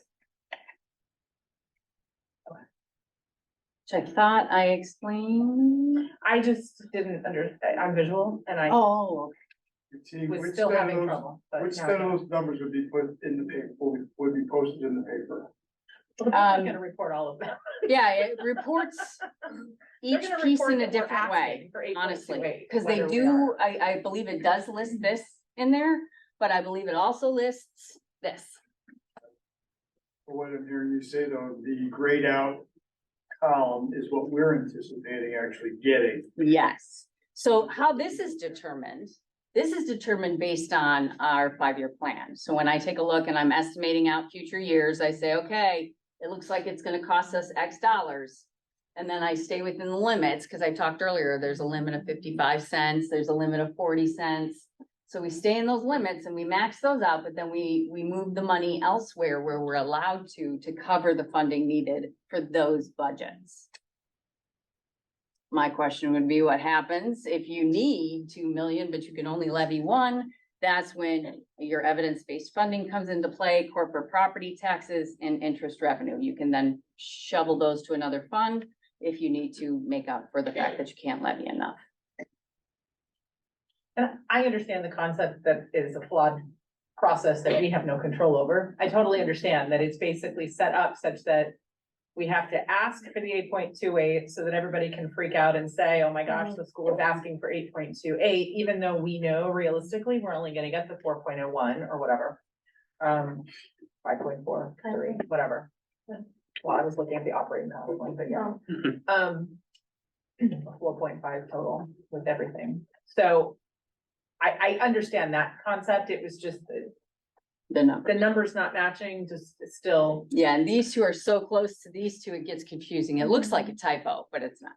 which I thought I explained. I just didn't I'm visual and I Oh, See, was which still then having those- trouble. But Which now I then get it. those numbers would be put in the paper, would be posted in the paper. Well, the paper's gonna report all of them. yeah, it reports They're each gonna piece report in a that we're different way, asking for 8.28, honestly. Because they whether we do, are. I believe it does list this in there, but I believe it also lists this. What I'm hearing you say though, the grayed out column is what we're anticipating actually getting. Yes. So how this is determined based on our 5-year plan. So when I take a look and I'm estimating out future years, I say, okay, it looks like it's gonna cost us X dollars. And then I stay within the limits, because I talked earlier, there's a limit of 55 cents, there's a limit of 40 cents. So we stay in those limits and we max those out, but then we move the money elsewhere where we're allowed to cover the funding needed for those budgets. My question would be, what happens if you need 2 million, but you can only levy 1? That's when your evidence-based funding comes into play, corporate property taxes and interest revenue. You can then shovel those to another fund if you need to make up for the fact that you can't levy enough. And I understand the concept that is a flawed process that we have no control over. I totally understand that it's basically set up such that we have to ask for the 8.28 so that everybody can freak out and say, oh my gosh, the school is asking for 8.28, even though we know realistically, we're only gonna get the 4.01 or whatever. 5.43, whatever. Well, I was looking at the operating model one, but yeah. 4.5 total with everything. So I understand that concept. It was just the numbers not matching, just still. Yeah, and these two are so close to these two, it gets confusing. It looks like a typo, but it's not.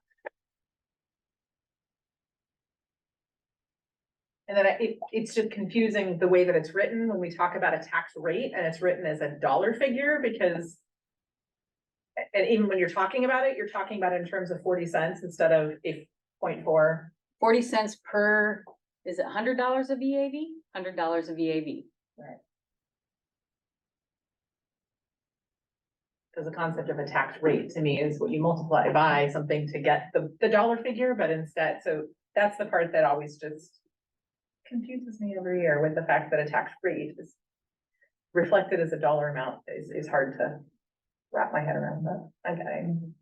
And then it's just confusing the way that it's written when we talk about a tax rate and it's written as a dollar figure because. And even when you're talking about it, you're talking about it in terms of 40 cents instead of 8.4. 40 cents per, is it $100 of EAV? $100 of EAV. Right. Because the concept of a tax rate to me is what you multiply by something to get the dollar figure, but instead, so that's the part that always just confuses me every year with the fact that a tax rate is reflected as a dollar amount is hard to wrap my head around, but I'm getting.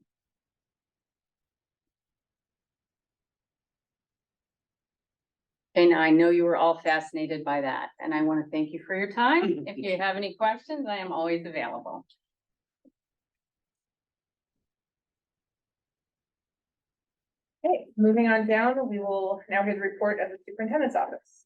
And I know you were all fascinated by that, and I want to thank you for your time. If you have any questions, I am always available. Okay, moving on down, we will now hear the report of the superintendent's office.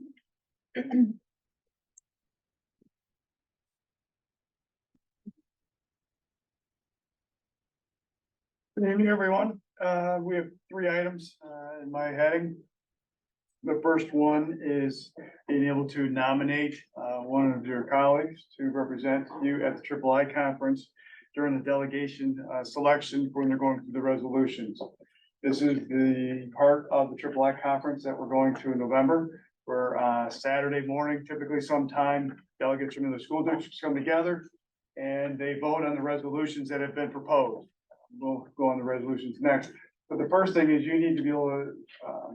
Good evening, everyone. We have 3 items in my heading. The first one is being able to nominate one of your colleagues to represent you at the III conference during the delegation selection when they're going through the resolutions. This is the part of the III conference that we're going to in November, where Saturday morning, typically sometime, delegates from the school districts come together and they vote on the resolutions that have been proposed. We'll go on the resolutions next. But the first thing is you need to be able to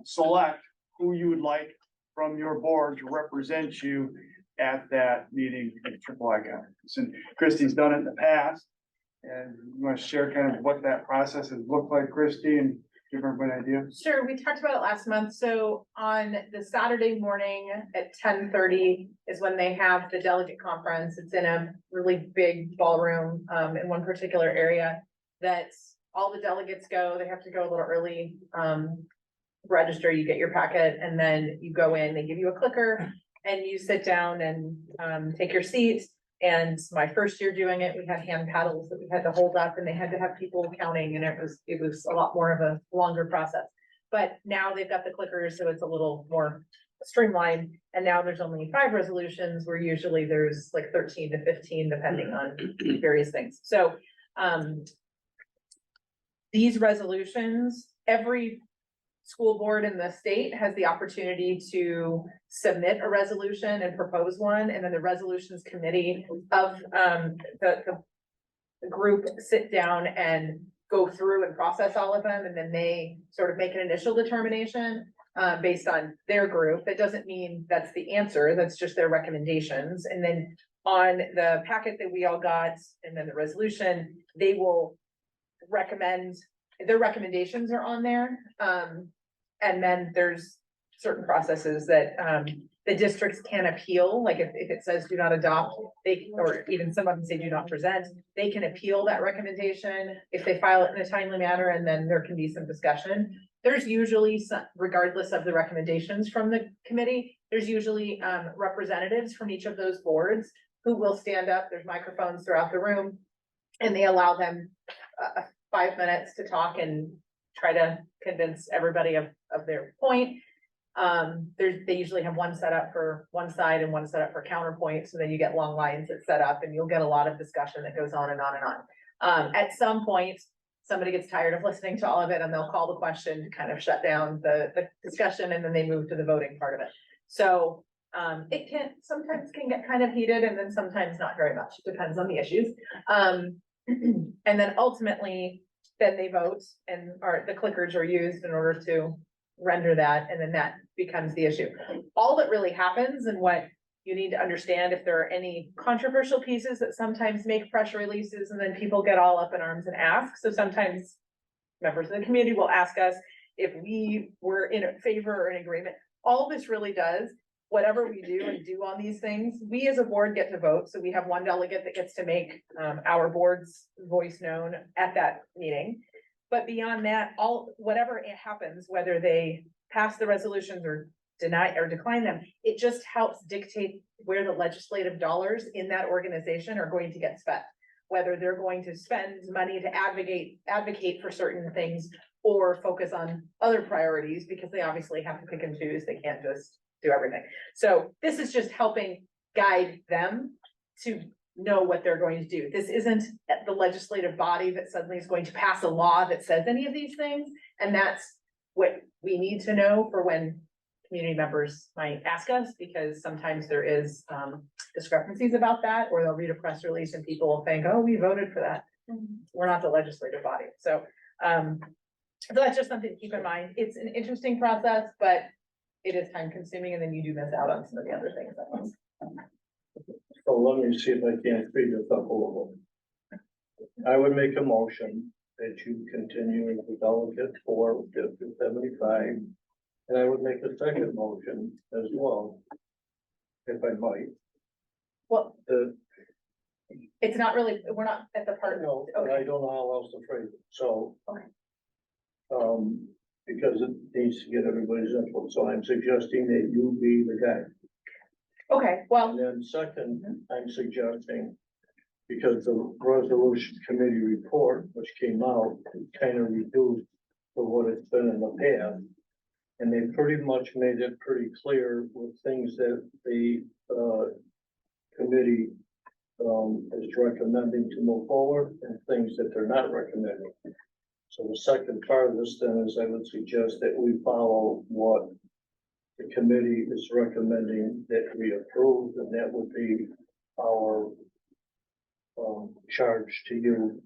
select who you would like from your board to represent you at that meeting at the III conference. And Christie's done it in the past. And you want to share kind of what that process has looked like, Christie, and give everybody an idea? Sure, we talked about it last month. So on the Saturday morning at 10:30 is when they have the delegate conference. It's in a really big ballroom in one particular area that all the delegates go. They have to go a little early. Register, you get your packet, and then you go in, they give you a clicker and you sit down and take your seat. And my first year doing it, we had hand paddles that we had to hold up and they had to have people counting, and it was a lot more of a longer process. But now they've got the clickers, so it's a little more streamlined. And now there's only 5 resolutions, where usually there's like 13 to 15, depending on various things. So these resolutions, every school board in the state has the opportunity to submit a resolution and propose one, and then the resolutions committee of the group sit down and go through and process all of them, and then they sort of make an initial determination based on their group. That doesn't mean that's the answer, that's just their recommendations. And then on the packet that we all got, and then the resolution, they will recommend, their recommendations are on there. And then there's certain processes that the districts can appeal, like if it says do not adopt, they, or even some of them say do not present, they can appeal that recommendation if they file it in a timely manner, and then there can be some discussion. There's usually some, regardless of the recommendations from the committee, there's usually representatives from each of those boards who will stand up. There's microphones throughout the room, and they allow them 5 minutes to talk and try to convince everybody of their point. They usually have one set up for one side and one set up for counterpoint, so then you get long lines that set up, and you'll get a lot of discussion that goes on and on and on. At some point, somebody gets tired of listening to all of it, and they'll call the question to kind of shut down the discussion, and then they move to the voting part of it. So it sometimes can get kind of heated, and then sometimes not very much. It depends on the issues. And then ultimately, then they vote, and the clickers are used in order to render that, and then that becomes the issue. All that really happens, and what you need to understand, if there are any controversial pieces that sometimes make press releases, and then people get all up in arms and ask. So sometimes members of the community will ask us if we were in favor or in agreement. All this really does, whatever we do and do on these things, we as a board get to vote. So we have one delegate that gets to make our board's voice known at that meeting. But beyond that, whatever it happens, whether they pass the resolutions or deny or decline them, it just helps dictate where the legislative dollars in that organization are going to get spent. Whether they're going to spend money to advocate for certain things, or focus on other priorities, because they obviously have to pick and choose. They can't just do everything. So this is just helping guide them to know what they're going to do. This isn't the legislative body that suddenly is going to pass a law that says any of these things. And that's what we need to know for when community members might ask us, because sometimes there is discrepancies about that, or they'll read a press release and people will think, oh, we voted for that. We're not the legislative body. So that's just something to keep in mind. It's an interesting process, but it is time consuming, and then you do miss out on some of the other things. So let me see if I can speed this up a little. I would make a motion that you continue as the delegate for District 75. And I would make a second motion as well, if I might. Well, it's not really, we're not at the part. No, Okay. I don't know how else to phrase it, so. Okay. Because it needs to get everybody's input, so I'm suggesting that you be the guy. Okay, well. And then second, I'm suggesting, because the resolution committee report, which came out, kind of reduced for what it's been in the past. And they pretty much made it pretty clear with things that the committee is recommending to move forward, and things that they're not recommending. So the second part of this then is I would suggest that we follow what the committee is recommending that we approve, and that would be our charge to you.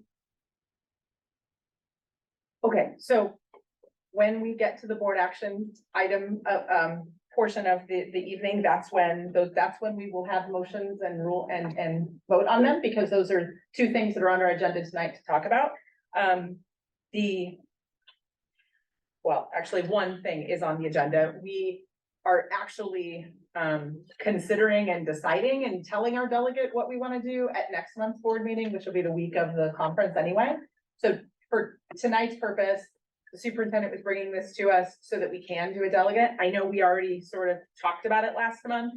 Okay, so when we get to the board action item, portion of the evening, that's when we will have motions and rule and vote on them, because those are two things that are on our agenda tonight to talk about. well, actually, one thing is on the agenda. We are actually considering and deciding and telling our delegate what we want to do at next month's board meeting, which will be the week of the conference anyway. So for tonight's purpose, the superintendent was bringing this to us so that we can do a delegate. I know we already sort of talked about it last month.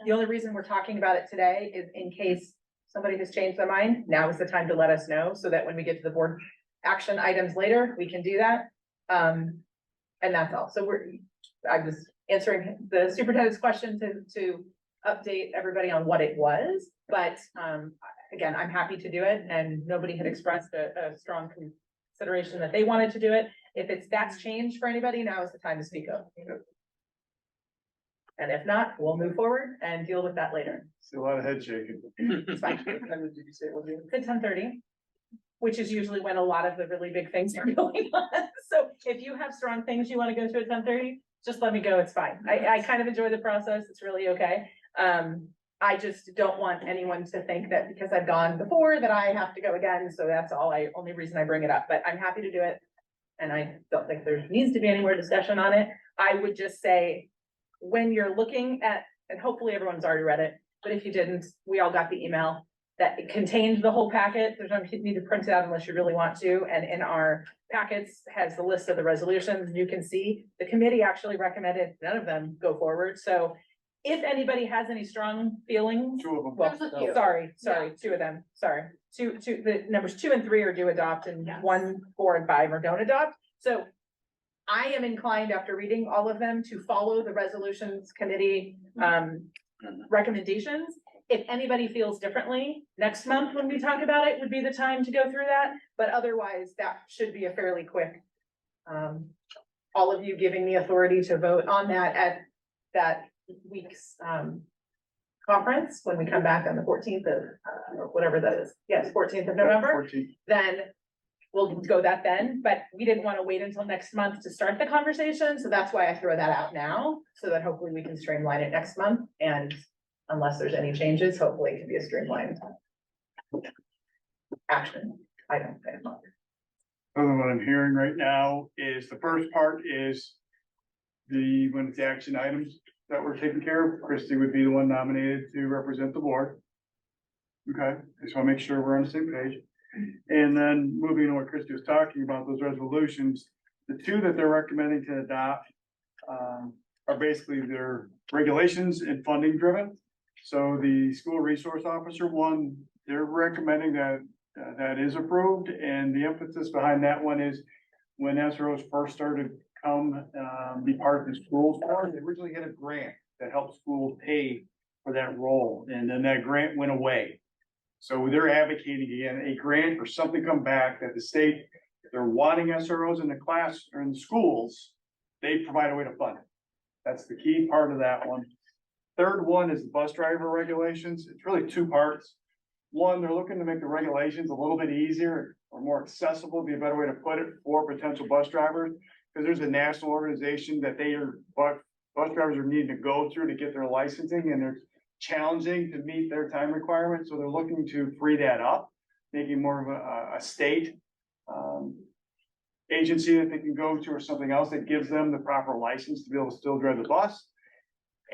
The only reason we're talking about it today is in case somebody has changed their mind. Now is the time to let us know so that when we get to the board action items later, we can do that. And that's all. So I'm just answering the superintendent's question to update everybody on what it was. But again, I'm happy to do it, and nobody had expressed a strong consideration that they wanted to do it. If that's changed for anybody, now is the time to speak up. And if not, we'll move forward and deal with that later. See a lot of head shaking. It's fine. It's at 10:30, which is usually when a lot of the really big things are going on. So if you have strong things you want to go to at 10:30, just let me go. It's fine. I kind of enjoy the process. It's really okay. I just don't want anyone to think that because I've gone before that I have to go again. So that's only reason I bring it up, but I'm happy to do it. And I don't think there needs to be any more discussion on it. I would just say, when you're looking at, and hopefully everyone's already read it, but if you didn't, we all got the email that it contained the whole packet. There's no need to print it out unless you really want to. And in our packets has the list of the resolutions. You can see the committee actually recommended none of them go forward. So if anybody has any strong feelings, Two of them. well, There's a few. sorry, two of them, sorry. Two, the numbers 2 and 3 are do adopt, and Yes. 1, 4, and 5 are don't adopt. So I am inclined, after reading all of them, to follow the resolutions committee recommendations. If anybody feels differently, next month when we talk about it would be the time to go through that, but otherwise that should be a fairly quick. All of you giving the authority to vote on that at that week's conference, when we come back on the 14th of, or whatever that is. Yes, 14th of November. 14. Then we'll go that then, but we didn't want to wait until next month to start the conversation. So that's why I throw that out now, so that hopefully we can streamline it next month. And unless there's any changes, hopefully it can be a streamlined action item. Other than what I'm hearing right now is the first part is when it's the action items that we're taking care of, Christie would be the one nominated to represent the board. Okay, I just want to make sure we're on the same page. And then moving on what Christie was talking about, those resolutions, the two that they're recommending to adopt are basically their regulations and funding driven. So the school resource officer one, they're recommending that that is approved, and the emphasis behind that one is when SROs first started be part of the schools board, they originally had a grant that helped schools pay for that role, and then that grant went away. So they're advocating again, a grant or something come back that the state, if they're wanting SROs in the class or in the schools, they provide a way to fund it. That's the key part of that one. Third one is the bus driver regulations. It's really two parts. One, they're looking to make the regulations a little bit easier or more accessible, be a better way to put it, for potential bus drivers. Because there's a national organization that bus drivers are needing to go through to get their licensing, and they're challenging to meet their time requirements. So they're looking to free that up, making more of a state agency that they can go to, or something else that gives them the proper license to be able to still drive the bus.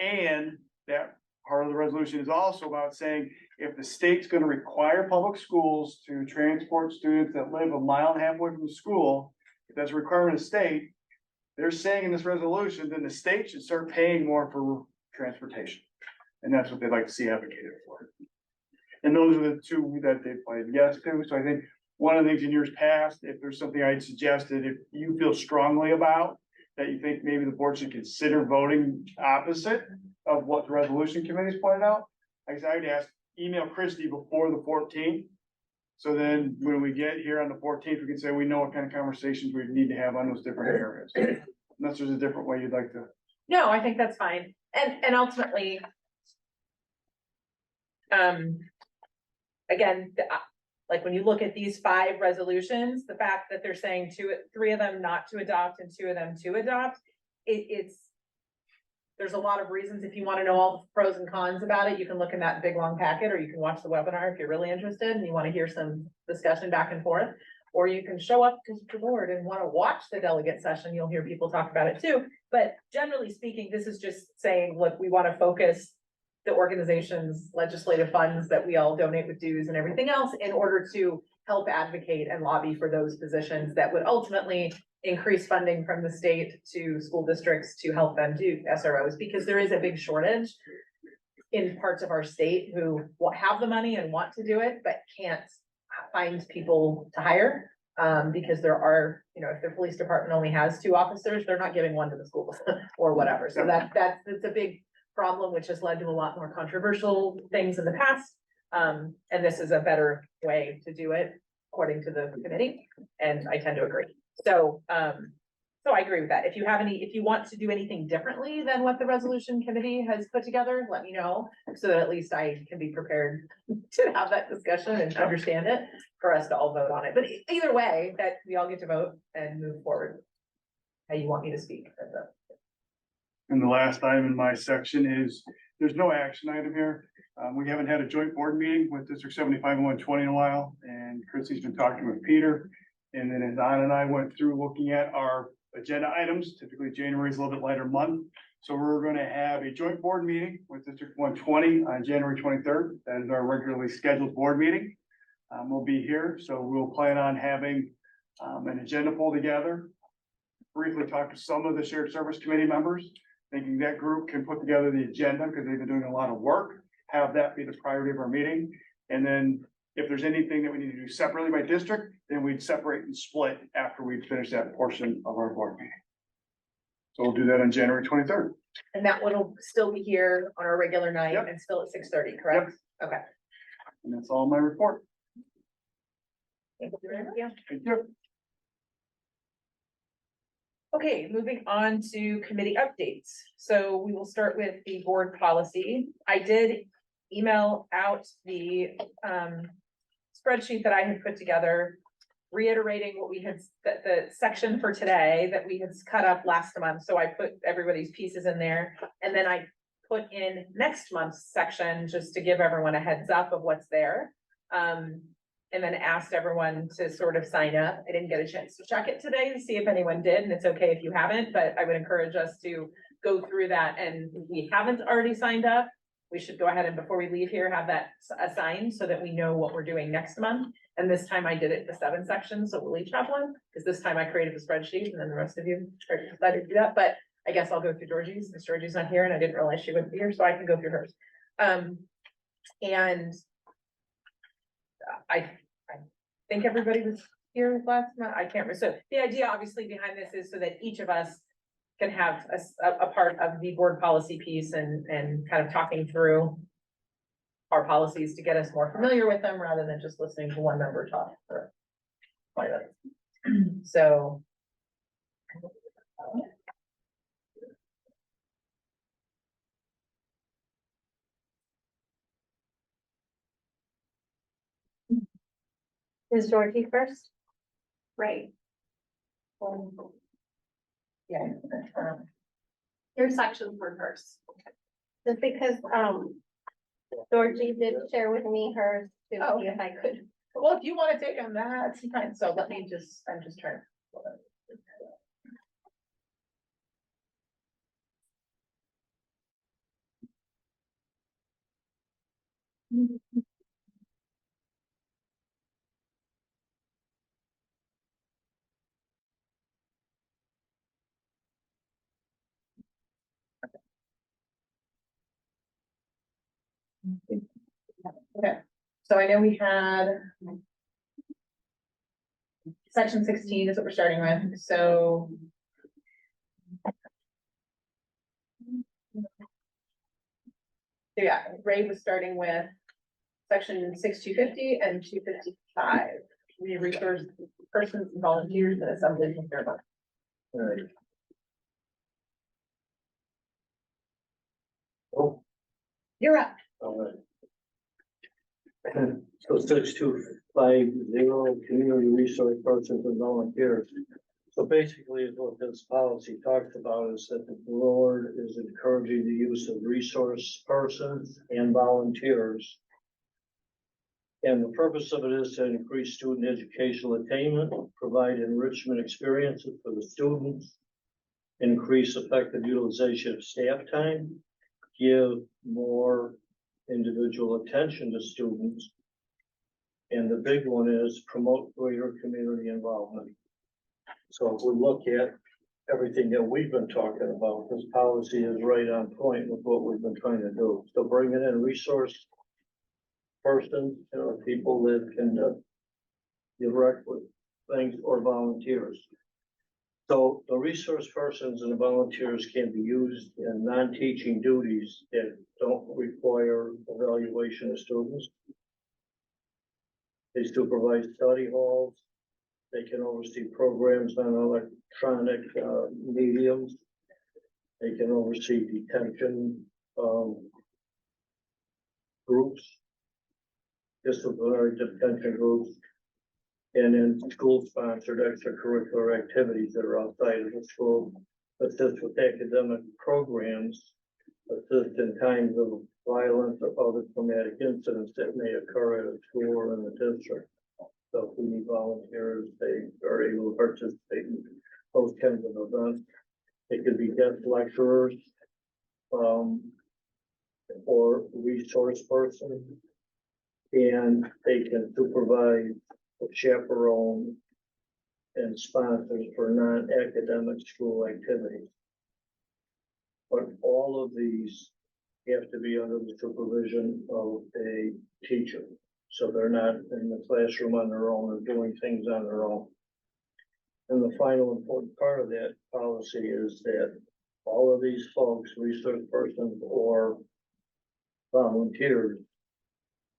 And that part of the resolution is also about saying, if the state's going to require public schools to transport students that live 1.5 miles away from the school, if that's a requirement of the state, they're saying in this resolution, then the state should start paying more for transportation. And that's what they'd like to see advocated for. And those are the two that they played yes to. So I think one of the things in years past, if there's something I'd suggested, if you feel strongly about, that you think maybe the board should consider voting opposite of what the resolution committee's pointed out, I guess I would ask, email Christie before the 14th. So then when we get here on the 14th, we can say, we know what kind of conversations we need to have on those different areas. Unless there's a different way you'd like to. No, I think that's fine. And ultimately, again, like when you look at these 5 resolutions, the fact that they're saying 3 of them not to adopt and 2 of them to adopt, there's a lot of reasons. If you want to know all the pros and cons about it, you can look in that big long packet, or you can watch the webinar if you're really interested and you want to hear some discussion back and forth. or you can show up to the board and want to watch the delegate session. You'll hear people talk about it too. But generally speaking, this is just saying, look, we want to focus the organization's legislative funds that we all donate with dues and everything else in order to help advocate and lobby for those positions that would ultimately increase funding from the state to school districts to help them do SROs, because there is a big shortage in parts of our state who have the money and want to do it, but can't find people to hire. Because there are, if their police department only has 2 officers, they're not giving one to the schools or whatever. So that's a big problem, which has led to a lot more controversial things in the past. And this is a better way to do it, according to the committee, and I tend to agree. So, so I agree with that. If you want to do anything differently than what the resolution committee has put together, let me know, so that at least I can be prepared to have that discussion and understand it for us to all vote on it. But either way, that we all get to vote and move forward. How you want me to speak. And the last item in my section is, there's no action item here. We haven't had a joint board meeting with District 75 and 120 in a while, and Chrissy's been talking with Peter. And then as Anna and I went through looking at our agenda items, typically January is a little bit lighter month. So we're gonna have a joint board meeting with District 120 on January 23rd. That is our regularly scheduled board meeting. We'll be here, so we'll plan on having an agenda pulled together. Briefly talk to some of the shared service committee members, thinking that group can put together the agenda because they've been doing a lot of work. Have that be the priority of our meeting. And then if there's anything that we need to do separately by district, then we'd separate and split after we finish that portion of our board meeting. So we'll do that on January 23rd. And that one will still be here on our regular night and still at 6:30, correct? Okay. And that's all my report. Thank you very much. Thank you. Okay, moving on to committee updates. So we will start with the board policy. I did email out the spreadsheet that I had put together, reiterating what we had, the section for today that we had cut up last month. So I put everybody's pieces in there, and then I put in next month's section just to give everyone a heads up of what's there. And then asked everyone to sort of sign up. I didn't get a chance to check it today to see if anyone did, and it's okay if you haven't, but I would encourage us to go through that. And if we haven't already signed up, we should go ahead and before we leave here, have that assigned so that we know what we're doing next month. And this time I did it the 7 sections, so we'll each have one, because this time I created the spreadsheet and then the rest of you decided to do that. But I guess I'll go through Georgie's, because Georgie's not here and I didn't realize she wouldn't be here, so I can go through hers. And I think everybody was here last month. I can't remember. So the idea obviously behind this is so that each of us can have a part of the board policy piece and kind of talking through our policies to get us more familiar with them rather than just listening to one member talk for 20 minutes. So. Is Georgie first? Right. Yeah. Your sections were first. Just because, Georgie did share with me hers to see if I could. Well, if you want to take on that, it's fine. So let me just, I'm just trying. Okay, so I know we had section 16 is what we're starting with, so. So yeah, Ray was starting with section 6250 and 255. We resource persons and volunteers and assemblies and their. Oh, You're up. all right. So 6250, community resource persons and volunteers. So basically what this policy talks about is that the board is encouraging the use of resource persons and volunteers And the purpose of it is to increase student educational attainment, provide enrichment experiences for the students, increase effective utilization of staff time, give more individual attention to students. And the big one is promote greater community involvement. So if we look at everything that we've been talking about, this policy is right on point with what we've been trying to do. So bringing in resource persons, people that can direct with things or volunteers. So the resource persons and the volunteers can be used in non-teaching duties that don't require evaluation of students. They supervise study halls. They can oversee programs on electronic mediums. They can oversee detention groups, disciplinary detention groups, and then school-sponsored extracurricular activities that are outside of the school, assist with academic programs, assist in times of violence or other traumatic incidents that may occur at a school or in the district. So if we need volunteers, they are able to participate in those kinds of events. It could be guest lecturers, or resource person, and they can supervise, chaperone, and sponsors for non-academic school activities. But all of these have to be under the supervision of a teacher. So they're not in the classroom on their own or doing things on their own. And the final important part of that policy is that all of these folks, resource persons or volunteers,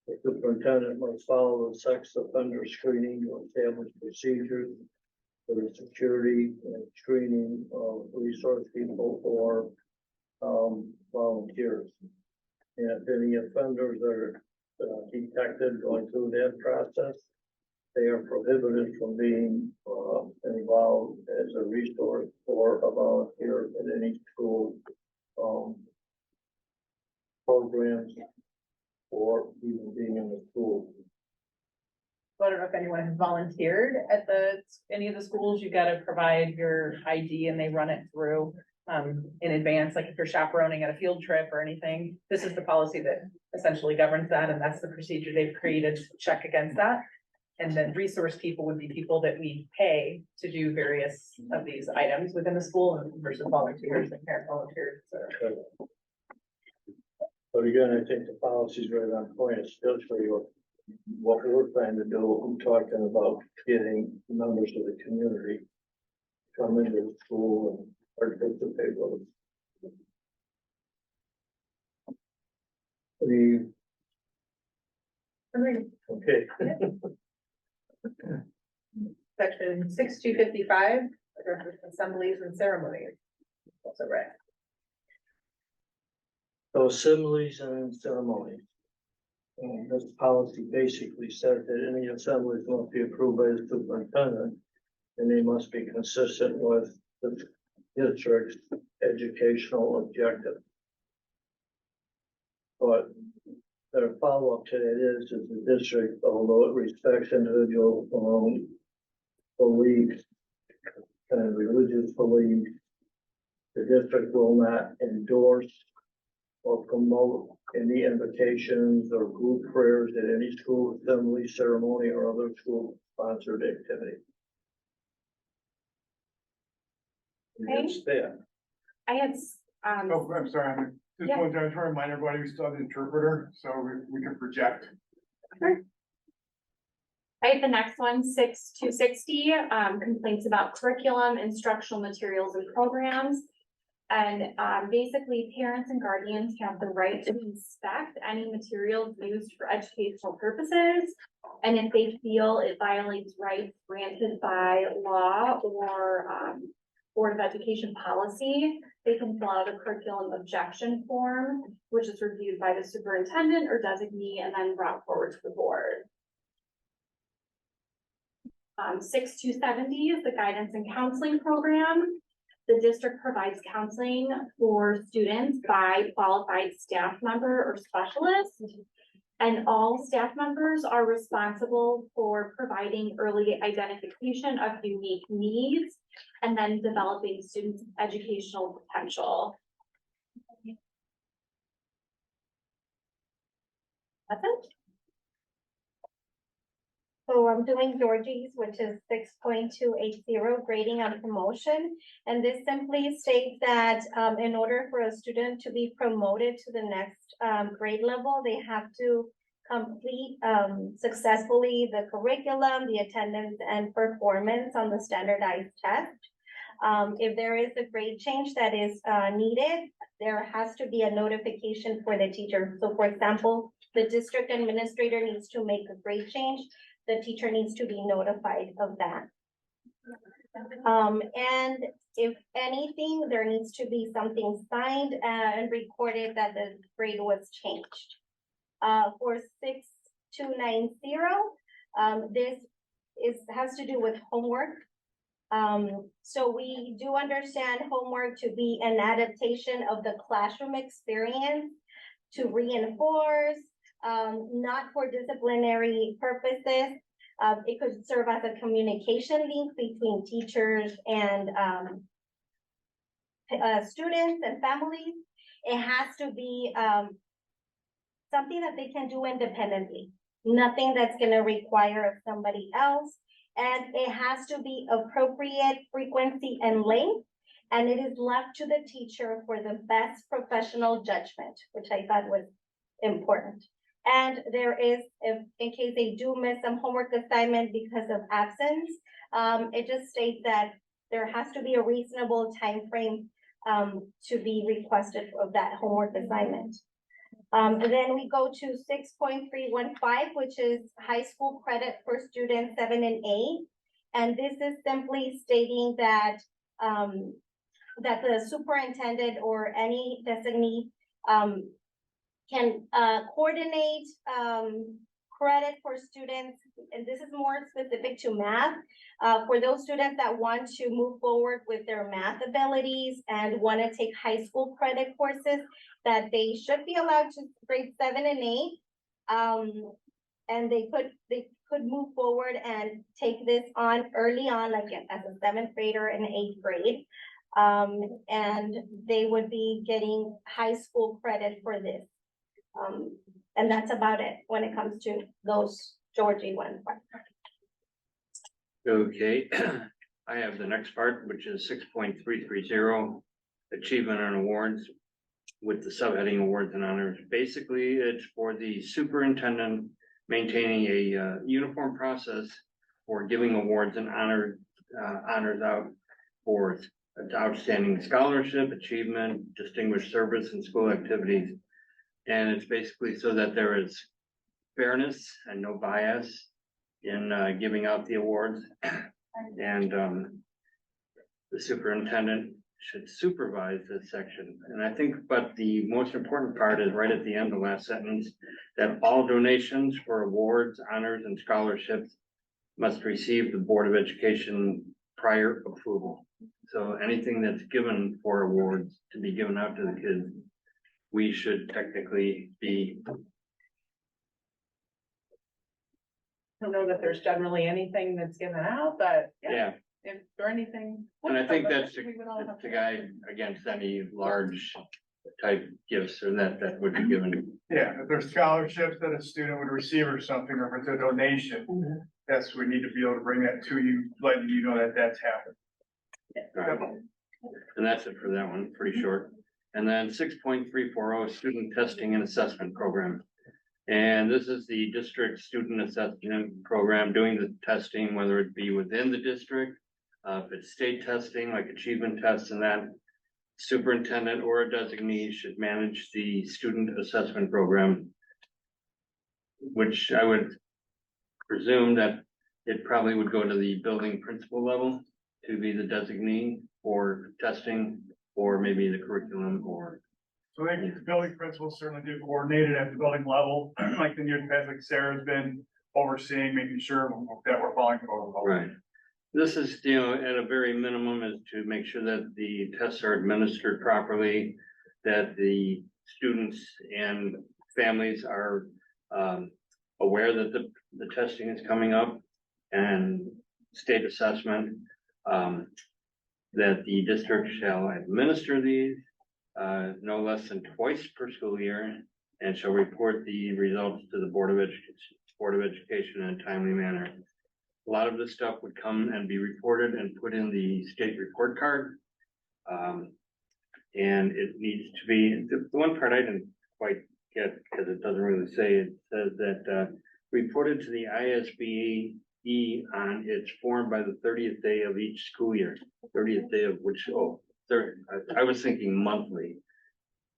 the superintendent must follow the sex offender screening or established procedures for the security and screening of resource people or volunteers. And if any offenders are detected going through that process, they are prohibited from being involved as a resource or a volunteer at any school programs or even being in the school. So I don't know if anyone has volunteered at any of the schools. You gotta provide your ID and they run it through in advance, like if you're chaperoning at a field trip or anything. This is the policy that essentially governs that, and that's the procedure they've created to check against that. And then resource people would be people that we pay to do various of these items within the school versus volunteers and parent volunteers, et cetera. But again, I think the policy is right on point, especially what we're trying to do. I'm talking about getting members of the community come into the school and participate with us. Okay. Section 6255, assemblies and ceremonies. Also right. So assemblies and ceremonies. And this policy basically says that any assemblies must be approved by the superintendent, and they must be consistent with the district's educational objectives. But the follow-up to that is the district, although it respects individual beliefs and religious beliefs, the district will not endorse or promote any invitations or group prayers at any school assembly, ceremony, or other school-sponsored activity. That's that. I had, Oh, I'm sorry, I'm just Yeah. one time to remind everybody, we still have the interpreter, so we can project. I have the next one, 6260, complaints about curriculum, instructional materials and programs. And basically, parents and guardians have the right to inspect any materials used for educational purposes. And if they feel it violates rights granted by law or Board of Education policy, they can fill out a curriculum objection form, which is reviewed by the superintendent or designee and then brought forward to the board. 6270 is the guidance and counseling program. The district provides counseling for students by qualified staff member or specialist. And all staff members are responsible for providing early identification of unique needs and then developing students' educational potential. That's it. So I'm doing Georgie's, which is 6.280 grading on promotion. And this simply states that in order for a student to be promoted to the next grade level, they have to complete successfully the curriculum, the attendance and performance on the standardized test. If there is a grade change that is needed, there has to be a notification for the teacher. So for example, the district administrator needs to make a grade change. The teacher needs to be notified of that. And if anything, there needs to be something signed and recorded that the grade was changed. For 6290, this has to do with homework. So we do understand homework to be an adaptation of the classroom experience to reinforce, not for disciplinary purposes. It could serve as a communication link between teachers and students and families. It has to be something that they can do independently, nothing that's going to require somebody else. And it has to be appropriate frequency and length. And it is left to the teacher for the best professional judgment, which I thought was important. And there is, if in case they do miss some homework assignment because of absence, it just states that there has to be a reasonable time frame to be requested of that homework assignment. Then we go to 6.315, which is high school credit for students 7 and 8. And this is simply stating that that the superintendent or any designee can coordinate credit for students, and this is more specific to math, for those students that want to move forward with their math abilities and want to take high school credit courses, that they should be allowed to grade 7 and 8. And they could move forward and take this on early on, like as a 7th grader in 8th grade. And they would be getting high school credit for this. And that's about it when it comes to those Georgie ones. Okay, I have the next part, which is 6.330, achievement and awards with the subheading awards and honors. Basically, it's for the superintendent maintaining a uniform process for giving awards and honors out for outstanding scholarship, achievement, distinguished service, and school activities. And it's basically so that there is fairness and no bias in giving out the awards. And the superintendent should supervise this section. And I think, but the most important part is right at the end, the last sentence, that all donations for awards, honors, and scholarships must receive the Board of Education prior approval. So anything that's given for awards to be given out to the kids, we should technically be. I don't know that there's generally anything that's given out, but Yeah, if there anything. and I think that's we would all have the to- guide against any large type gifts or that would be given. Yeah, if there's scholarships that a student would receive or something, or if it's a donation, that's, we need to be able to bring that to you, letting you know that that's happened. And that's it for that one, pretty short. And then 6.340, student testing and assessment program. And this is the district student assessment program doing the testing, whether it be within the district, if it's state testing, like achievement tests and that. Superintendent or a designee should manage the student assessment program, which I would presume that it probably would go to the building principal level to be the designee for testing, or maybe the curriculum, or. So I think the building principals certainly do coordinate it at the building level, like the years past, like Sarah's been overseeing, making sure that we're following protocol. Right. This is, you know, at a very minimum is to make sure that the tests are administered properly, that the students and families are aware that the testing is coming up and state assessment. That the district shall administer these, no less than twice per school year, and shall report the results to the Board of Education in a timely manner. A lot of this stuff would come and be reported and put in the state report card. And it needs to be, the one part I didn't quite get, because it doesn't really say, it says that, reported to the ISBE on its form by the 30th day of each school year. 30th day of which, I was thinking monthly.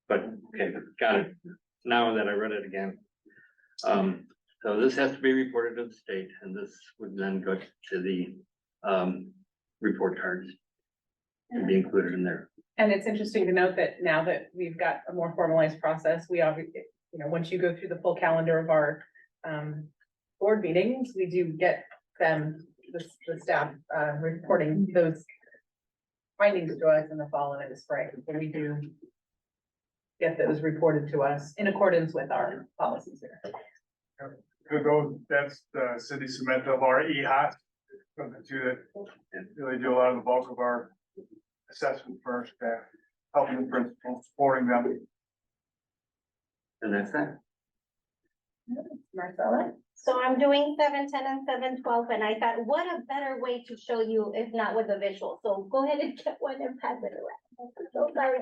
But, okay, got it. Now that I read it again. So this has to be reported to the state, and this would then go to the, report cards and be included in there. And it's interesting to note that now that we've got a more formalized process, we obviously, once you go through the full calendar of our board meetings, we do get them, the staff reporting those findings to us in the fall and in the spring. So we do get those reported to us in accordance with our policies here. That's the city cement of our EHOT. Something to that really do a lot of the bulk of our assessment for our staff, helping the principals, supporting them. And that's that. Marcella? So I'm doing 7:10 and 7:12, and I thought, what a better way to show you if not with a visual. So go ahead and get one and pass it around. I'm so sorry.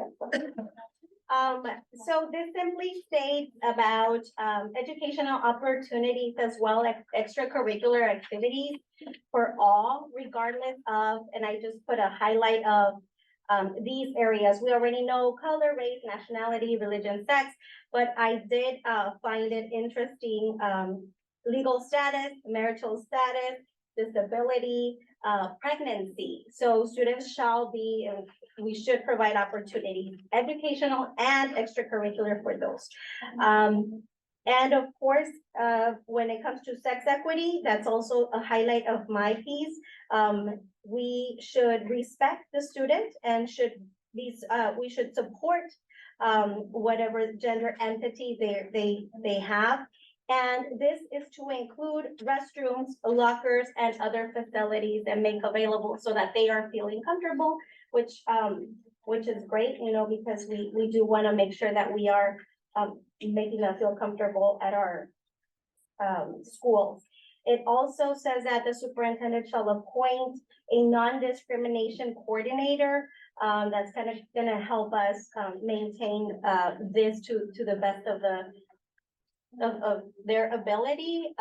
So this simply states about educational opportunities as well as extracurricular activities for all, regardless of, and I just put a highlight of these areas. We already know color, race, nationality, religion, sex, but I did find it interesting, legal status, marital status, disability, pregnancy. So students shall be, and we should provide opportunities, educational and extracurricular for those. And of course, when it comes to sex equity, that's also a highlight of my piece. We should respect the student and we should support whatever gender entity they have. And this is to include restrooms, lockers, and other facilities that make available so that they are feeling comfortable, which is great, because we do want to make sure that we are making them feel comfortable at our schools. It also says that the superintendent shall appoint a non-discrimination coordinator. That's kind of gonna help us maintain this to the best of their ability.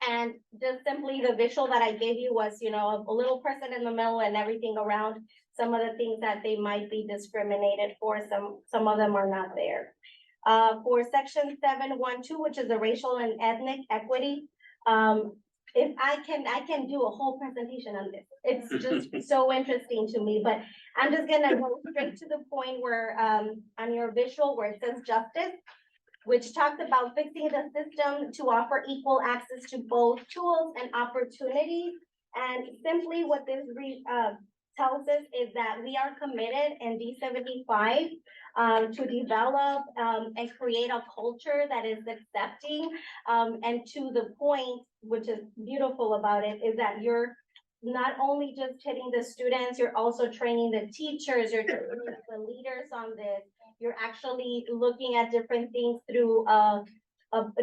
And just simply the visual that I gave you was, a little person in the middle and everything around some of the things that they might be discriminated for. Some of them are not there. For section 712, which is the racial and ethnic equity, if I can do a whole presentation on this. It's just so interesting to me, but I'm just gonna go straight to the point where on your visual where it says justice, which talks about fixing the system to offer equal access to both tools and opportunities. And simply what this tells us is that we are committed in D75 to develop and create a culture that is accepting. And to the point, which is beautiful about it, is that you're not only just hitting the students, you're also training the teachers, you're training the leaders on this. You're actually looking at different things through a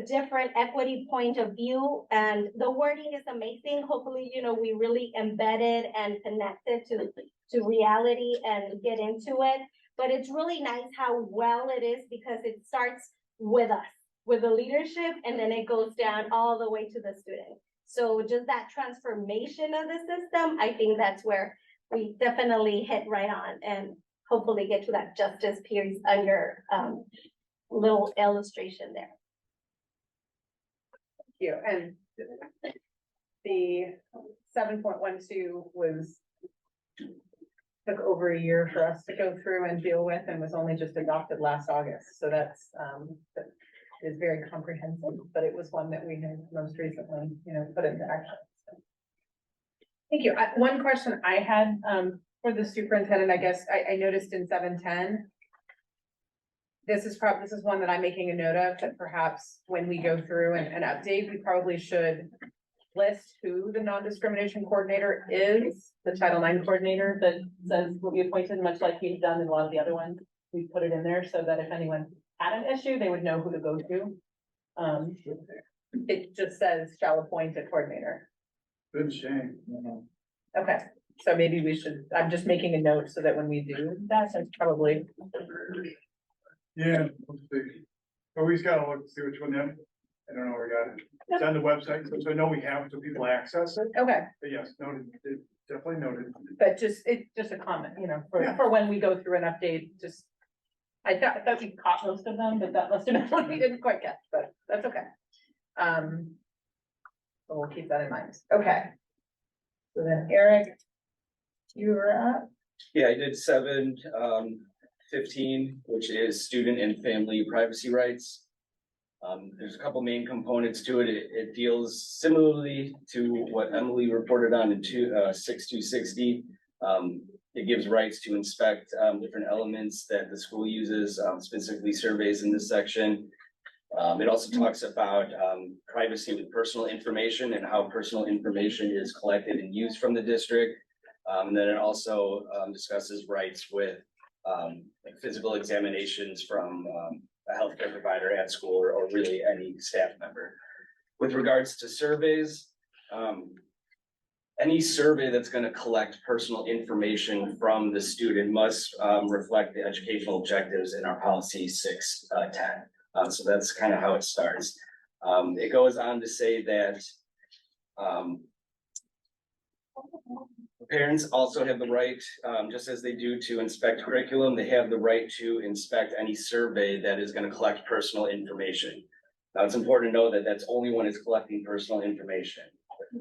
different equity point of view. And the wording is amazing. Hopefully, we really embedded and connected to reality and get into it. But it's really nice how well it is because it starts with us, with the leadership, and then it goes down all the way to the student. So just that transformation of the system, I think that's where we definitely hit right on and hopefully get to that justice piece on your little illustration there. Thank you. And the 7.12 took over a year for us to go through and deal with and was only just adopted last August. So that is very comprehensive, but it was one that we had most recently, put into action. So. Thank you. One question I had for the superintendent, I guess I noticed in 710, this is one that I'm making a note of, that perhaps when we go through and update, we probably should list who the non-discrimination coordinator is, the Title IX coordinator that says will be appointed, much like we've done in a lot of the other ones. We put it in there so that if anyone had an issue, they would know who to go to. It just says shall appoint a coordinator. Good shame. Okay, so maybe we should, I'm just making a note so that when we do that, that's probably. Yeah, let's see. But we just gotta look, see which one then. I don't know, we got it. It's on the website, so I know we have, so people access it. Okay, But yes, noted, definitely noted. but it's just a comment, you know, Yeah. for when we go through an update, just. I thought we caught most of them, but that must have been one we didn't quite get, but that's okay. So we'll keep that in mind. Okay. So then Eric, you were up. Yeah, I did 7, 15, which is student and family privacy rights. There's a couple main components to it. It deals similarly to what Emily reported on in 6260. It gives rights to inspect different elements that the school uses, specifically surveys in this section. It also talks about privacy with personal information and how personal information is collected and used from the district. And then it also discusses rights with like physical examinations from a healthcare provider at school or really any staff member. With regards to surveys, any survey that's going to collect personal information from the student must reflect the educational objectives in our policy 610. So that's kind of how it starts. It goes on to say that parents also have the right, just as they do to inspect curriculum, they have the right to inspect any survey that is going to collect personal information. Now, it's important to know that that's only when it's collecting personal information.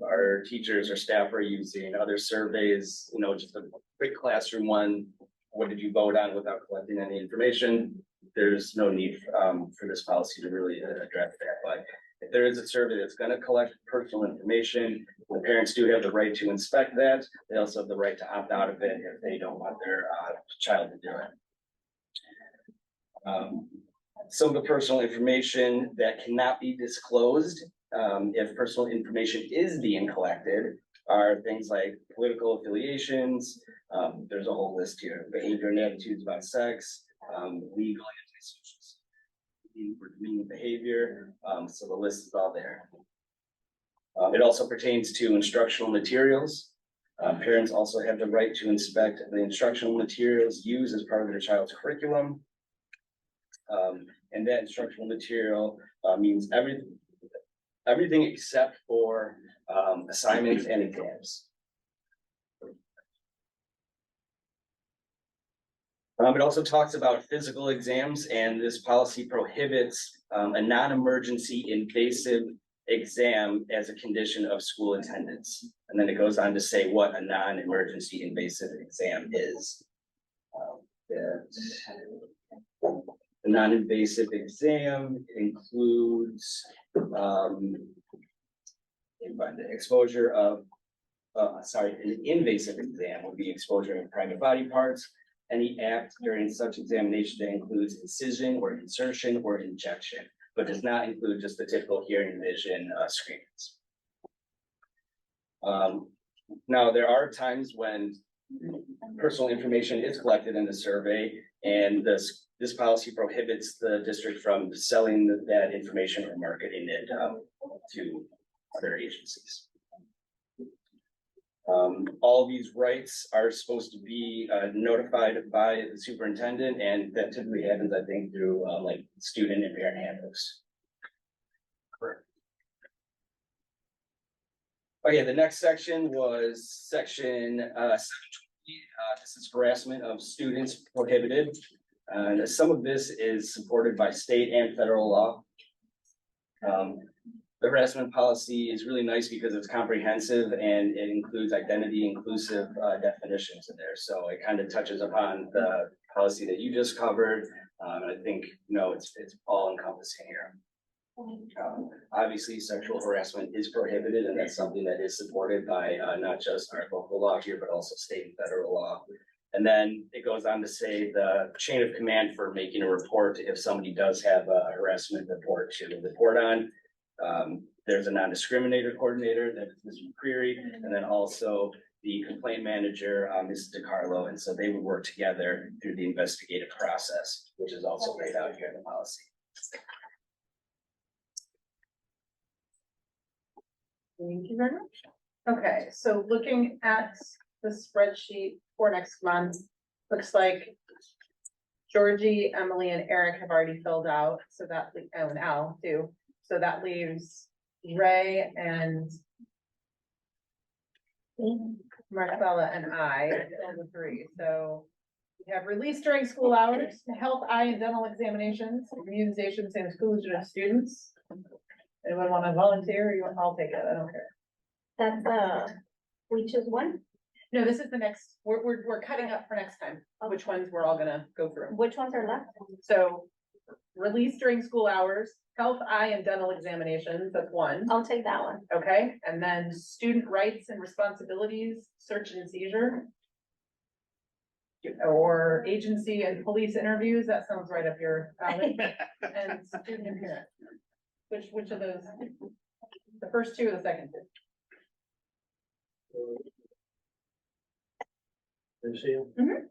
Our teachers or staff are using other surveys, you know, just a quick classroom one. What did you vote on without collecting any information? There's no need for this policy to really address that. But if there is a survey that's going to collect personal information, the parents do have the right to inspect that. They also have the right to opt out of it if they don't want their child to do it. Some of the personal information that cannot be disclosed if personal information is being collected are things like political affiliations. There's a whole list here: behavior and attitudes about sex, legal or demeaning behavior. So the list is all there. It also pertains to instructional materials. Parents also have the right to inspect the instructional materials used as part of their child's curriculum. And that instructional material means everything except for assignments and exams. It also talks about physical exams, and this policy prohibits a non-emergency invasive exam as a condition of school attendance. And then it goes on to say what a non-emergency invasive exam is. The non-invasive exam includes the exposure of, an invasive exam would be exposure of private body parts. Any act during such examination that includes incision or insertion or injection, but does not include just the typical hearing, vision screenings. Now, there are times when personal information is collected in the survey, and this policy prohibits the district from selling that information or marketing it to other agencies. All these rights are supposed to be notified by the superintendent, and that typically happens, I think, through like student and parent handbooks. Okay, the next section was section 720. This is harassment of students prohibited. And some of this is supported by state and federal law. The harassment policy is really nice because it's comprehensive and it includes identity inclusive definitions in there. So it kind of touches upon the policy that you just covered. I think, it's all encompassing here. Obviously, sexual harassment is prohibited, and that's something that is supported by not just our local law here, but also state and federal law. And then it goes on to say the chain of command for making a report if somebody does have a harassment report to report on. There's a non-discriminator coordinator, that is Mr. McCreary, and then also the complaint manager, Mrs. DiCarlo, and so they would work together through the investigative process, which is also laid out here in the policy. Thank you very much. Okay, so looking at the spreadsheet for next month, looks like Georgie, Emily, and Eric have already filled out, so that, oh, and Al too. So that leaves Ray and Marcella and I, the three. So we have release during school hours, health, eye, and dental examinations, immunizations, and exclusion of students. Anyone want to volunteer? I'll take it. I don't care. That's, we choose one. No, this is the next, we're cutting up for next time, which ones we're all gonna go through. Which ones are left? So release during school hours, health, eye, and dental examinations, that's one. I'll take that one. Okay, and then student rights and responsibilities, search and seizure. Or agency and police interviews, that sounds right up your alley. And student and parent. Which of those? The first two or the second two? You see him? Mhm.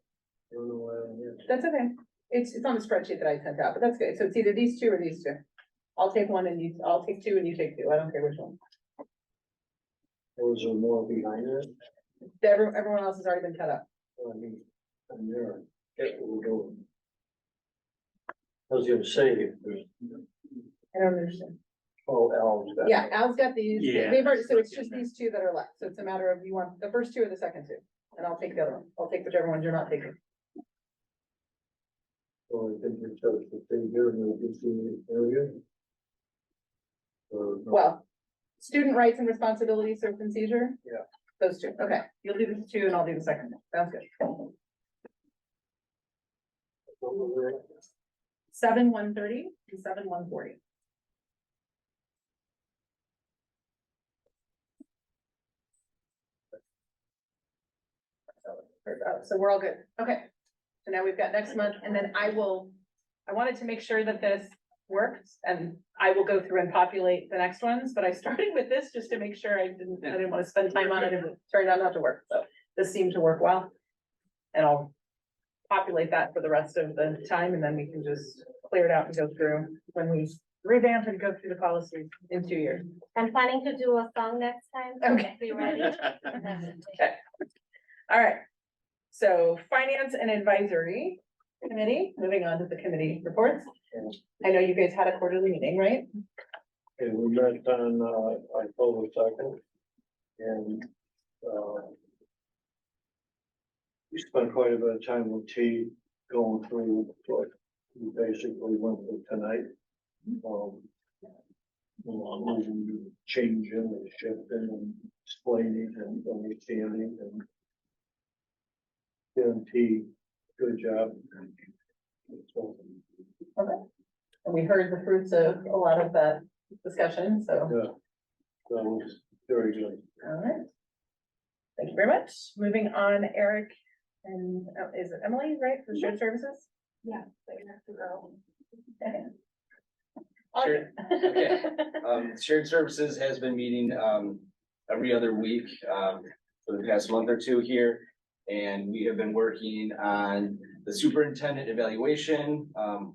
I don't know why I'm here. That's okay. It's on the spreadsheet that I sent out, but that's good. So it's either these two or these two. I'll take one and I'll take two and you take two. I don't care which one. Was there more behind it? Everyone else has already been cut up. I mean, I'm there. Get what we're doing. I was gonna say, if there's, I don't understand. oh, Al's got. Yeah, Al's got these. Yeah. They've already, so it's just these two that are left. So it's a matter of you want the first two or the second two. And I'll take the other one. I'll take whichever ones you're not taking. So I think it's just the thing here, and we'll get to the area. Well, student rights and responsibilities, search and seizure? Yeah. Those two. Okay. You'll do the two and I'll do the second. Sounds good. 7-130 and 7-140. So we're all good. Okay. So now we've got next month and then I wanted to make sure that this works and I will go through and populate the next ones, but I started with this just to make sure I didn't want to spend time on it and it turned out not to work. So this seemed to work well. And I'll populate that for the rest of the time and then we can just clear it out and go through when we revamp and go through the policies in 2 years. I'm planning to do a song next time. Okay. Be ready. Okay. All right. So finance and advisory committee, moving on to the committee reports. I know you guys had a quarterly meeting, right? And we met on, October 2nd. And, we spent quite a bit of time with T going through what we basically went through tonight. Moving, changing and shifting and explaining and understanding and guarantee, good job. So, Okay. And we heard the fruits of a lot of that discussion, so, yeah, that was very good. all right. Thank you very much. Moving on, Eric and, is it Emily, right, for shared services? Yeah, so you have to go. Okay. Sure. Okay. Shared services has been meeting, every other week, for the past month or two here. And we have been working on the superintendent evaluation,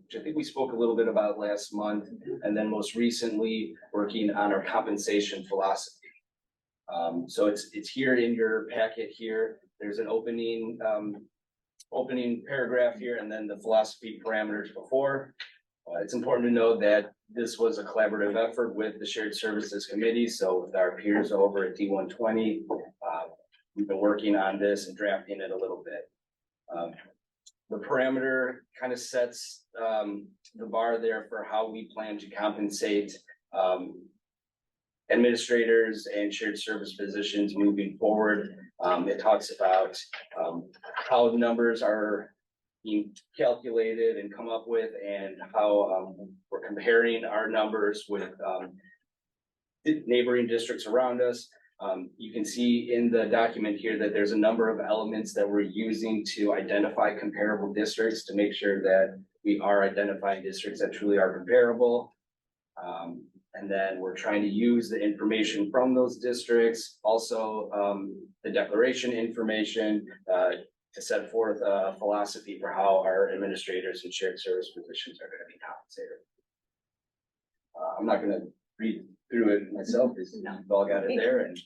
which I think we spoke a little bit about last month. And then most recently, working on our compensation philosophy. So it's here in your packet here. There's an opening paragraph here and then the philosophy parameters before. It's important to know that this was a collaborative effort with the Shared Services Committee. So with our peers over at D120, we've been working on this and drafting it a little bit. The parameter kind of sets the bar there for how we plan to compensate administrators and shared service positions moving forward. It talks about how numbers are being calculated and come up with and how we're comparing our numbers with neighboring districts around us. You can see in the document here that there's a number of elements that we're using to identify comparable districts to make sure that we are identifying districts that truly are comparable. And then we're trying to use the information from those districts, also the declaration information, to set forth a philosophy for how our administrators and shared service positions are gonna be compensated. I'm not gonna read through it myself, because you've all got it there, and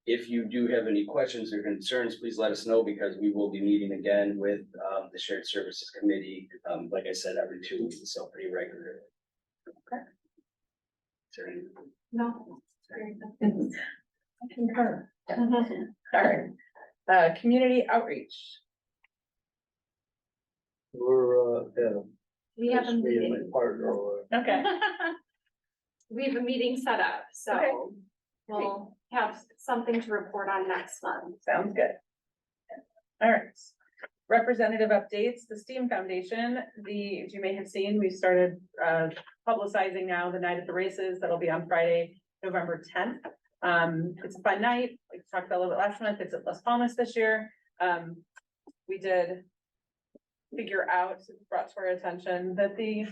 if you do have any questions or concerns, please let us know, because we will be meeting again with the Shared Services Committee, like I said, every 2 weeks, so pretty regularly. Okay. Is there any- No. I concur. All right, community outreach. We're, We have a me and my meeting. partner, or Okay, We have a meeting set up, Okay. so we'll have something to report on next month. sounds good. All right. Representative updates, the STEAM Foundation, as you may have seen, we started publicizing now the night of the races. That'll be on Friday, November 10th. It's a fun night. We talked about a little bit last month. It's at Las Palmas this year. We did figure out, brought to our attention that the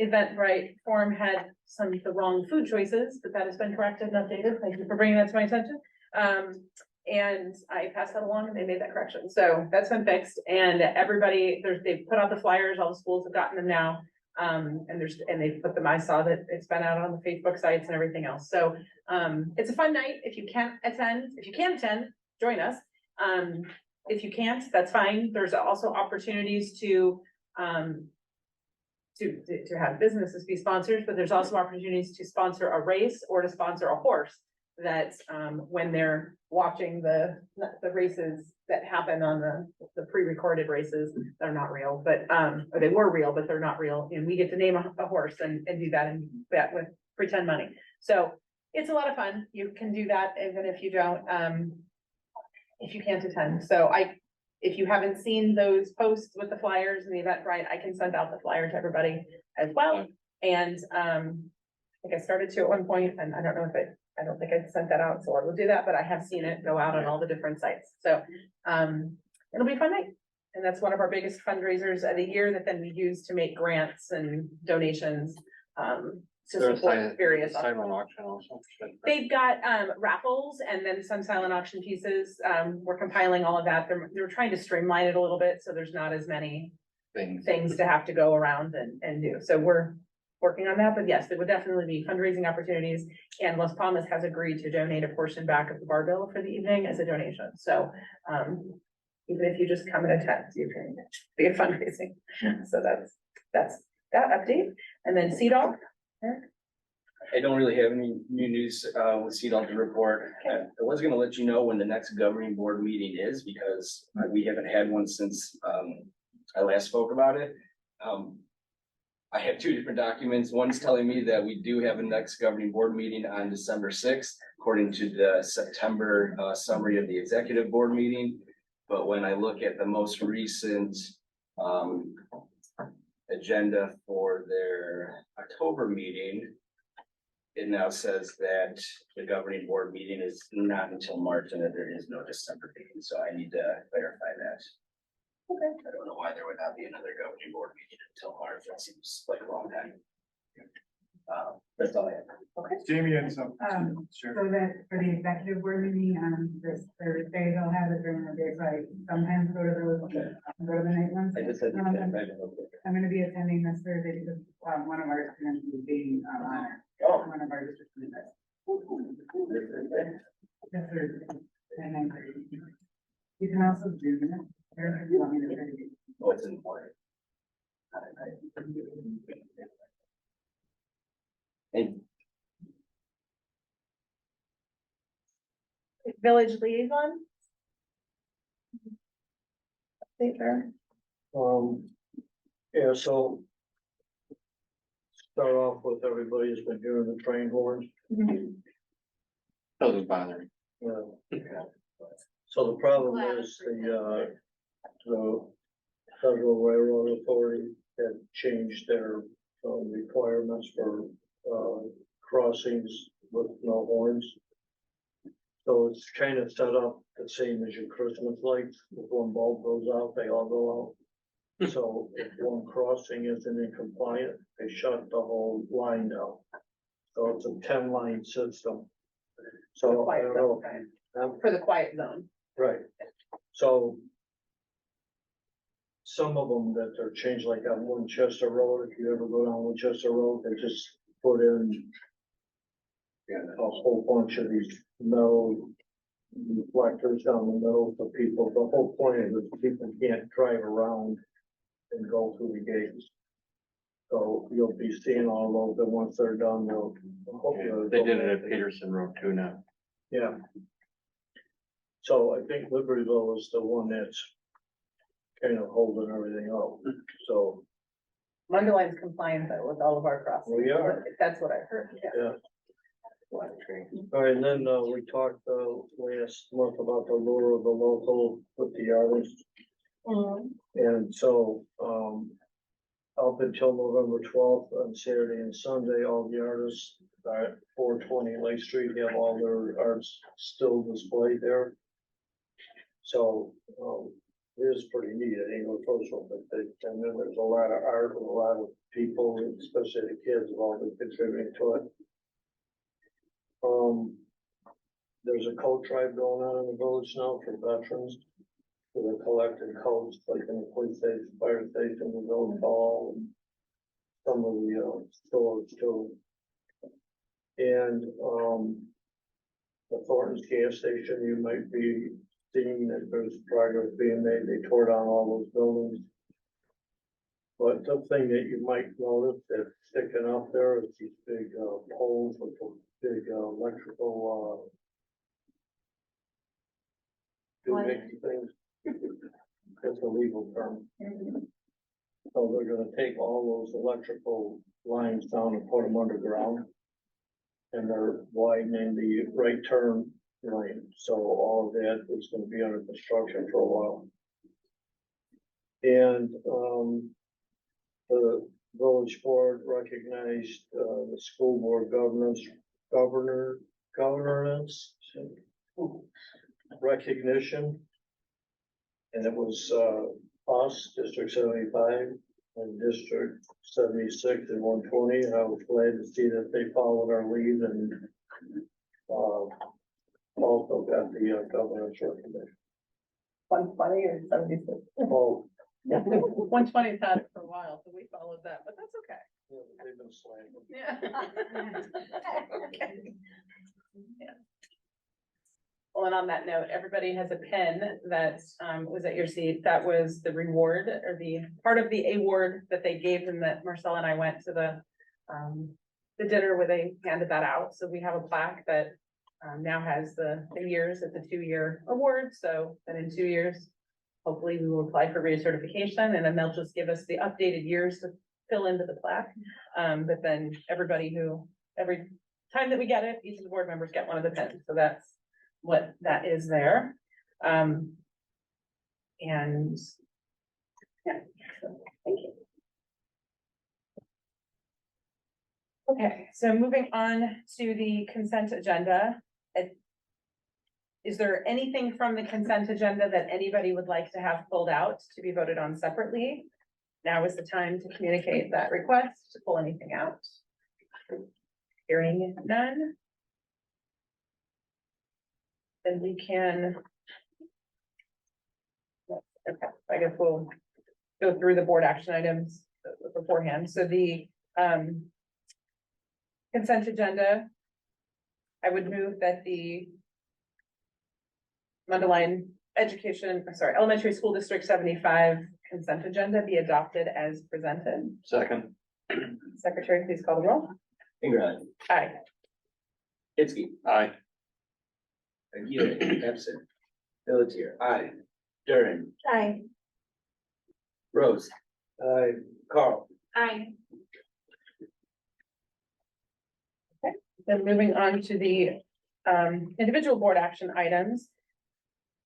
Eventbrite form had some of the wrong food choices, but that has been corrected and updated. Thank you for bringing that to my attention. And I passed that along and they made that correction. So that's been fixed, and everybody, they've put out the flyers, all the schools have gotten them now. And they've put them, I saw that it's been out on the Facebook sites and everything else. So, it's a fun night. If you can attend, join us. If you can't, that's fine. There's also opportunities to have businesses be sponsors, but there's also opportunities to sponsor a race or to sponsor a horse that, when they're watching the races that happen on the pre-recorded races, they're not real, but, or they were real, but they're not real. And we get to name a horse and do that and bet with pretend money. So it's a lot of fun. You can do that even if you don't, if you can't attend. So if you haven't seen those posts with the flyers and the Eventbrite, I can send out the flyer to everybody as well. And, I think I started to at one point, and I don't know if I don't think I sent that out, so I will do that, but I have seen it go out on all the different sites. So, it'll be a fun night. And that's one of our biggest fundraisers of the year that then we use to make grants and donations, to There's support various. silent auction also. They've got raffles and then some silent auction pieces. We're compiling all of that. They're trying to streamline it a little bit, so there's not as many things to have to go around and do. So we're working on that, but yes, there would definitely be fundraising opportunities. And Las Palmas has agreed to donate a portion back of the bar bill for the evening as a donation. So even if you just come and attend, you can be a fundraising. So that's that update. And then CDOL. I don't really have any new news with CDOL to report. I was gonna let you know when the next governing board meeting is, because we haven't had one since I last spoke about it. I have 2 different documents. One's telling me that we do have a next governing board meeting on December 6th, according to the September summary of the executive board meeting. But when I look at the most recent agenda for their October meeting, it now says that the governing board meeting is not until March and that there is no December meeting. So I need to clarify that. Okay. I don't know why there would not be another governing board meeting until March. That seems like a long time. That's all I have. Okay. Jamie had some. So that for the executive board meeting on this Thursday, they'll have it during the day, so I sometimes go to the night ones. I just had. I'm gonna be attending this Thursday because one of our students is being honored. One of our district members. This Thursday, and then you can also do that. Or if you want me to try to do- Oh, it's important. And Village liaison. Update there. Yeah, so start off with everybody's been hearing the train horns. Doesn't bother me. So the problem is the Federal Railroad Authority had changed their requirements for crossings with no horns. So it's kind of set up the same as your Christmas lights. If one bulb goes out, they all go out. So if one crossing isn't in compliant, they shut the whole line down. So it's a 10-line system. So I don't know. For the quiet zone. Right, so. Some of them that are changed, like on Winchester Road, if you ever go down Winchester Road, they just put in. A whole bunch of these metal reflectors down the middle for people. The whole point is that people can't drive around and go through the gates. So you'll be seeing all of them once they're done, they'll. They did it at Peterson Road too now. Yeah. So I think Libertyville is the one that's kind of holding everything up, so. Mundeleин's compliant though with all of our crossings. We are. That's what I heard, yeah. Yeah. All right, and then, we talked, last month about the lure of the local with the artists. And so, up until November 12th on Saturday and Sunday, all the artists at 420 Lake Street have all their arts still displayed there. So, it is pretty neat. I think we're close with it. And then there's a lot of art and a lot of people, especially the kids, have all been contributing to it. There's a coat drive going on in the village now for veterans. So they're collecting coats, like in the police station, fire station, the village hall, and some of the, stores too. And, the Thornton's gas station, you might be seeing that there's progress being made. They tore down all those buildings. But the thing that you might notice that's sticking up there is these big, poles with the big, electrical, making things. That's a legal term. So they're gonna take all those electrical lines down and put them underground. And they're widening the right turn lane, so all of that is gonna be under construction for a while. And, the village board recognized, the school board governance recognition. And it was, us, District 75, and District 76 and 120, and I was glad to see that they followed our lead and, also got the, governance recognition. 120 or 76? Oh. 120's had it for a while, so we followed that, but that's okay. Yeah, they've been slammed. Yeah. Okay. Yeah. Well, and on that note, everybody has a pin that was at your seat. That was the reward or the part of the award that they gave them, that Marcella and I went to the dinner where they handed that out. So we have a plaque that now has the years at the 2-year award. So that in 2 years, hopefully we will apply for recertification, and then they'll just give us the updated years to fill into the plaque. But then every time that we get it, each of the board members get one of the pins. So that's what that is there. And yeah, so thank you. Okay, so moving on to the consent agenda. Is there anything from the consent agenda that anybody would like to have pulled out to be voted on separately? Now is the time to communicate that request, to pull anything out. Hearing none. Then we can. Okay, I guess we'll go through the board action items beforehand. So the consent agenda, I would move that the Mundelein Elementary School District 75 consent agenda be adopted as presented. Second. Secretary, please call the roll. Ingraham. Aye. Hitzke. Aye. Aguirre, absent. Pelletier, aye. Durin, Aye. Rose. Aye. Carl. Aye. Then moving on to the individual board action items.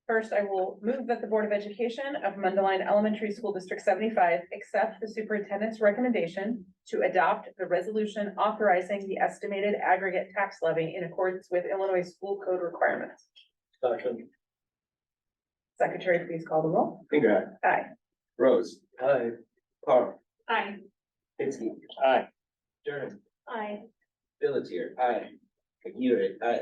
First, I will move that the Board of Education of Mundelein Elementary School District 75 accept the superintendent's recommendation to adopt the resolution authorizing the estimated aggregate tax levy in accordance with Illinois school code requirements. Second. Secretary, please call the roll. Finger. Aye. Rose. Aye. Carl. Aye. Pinsky. Aye. Stern. Aye. Pelletier. Aye. Aguirre. Aye.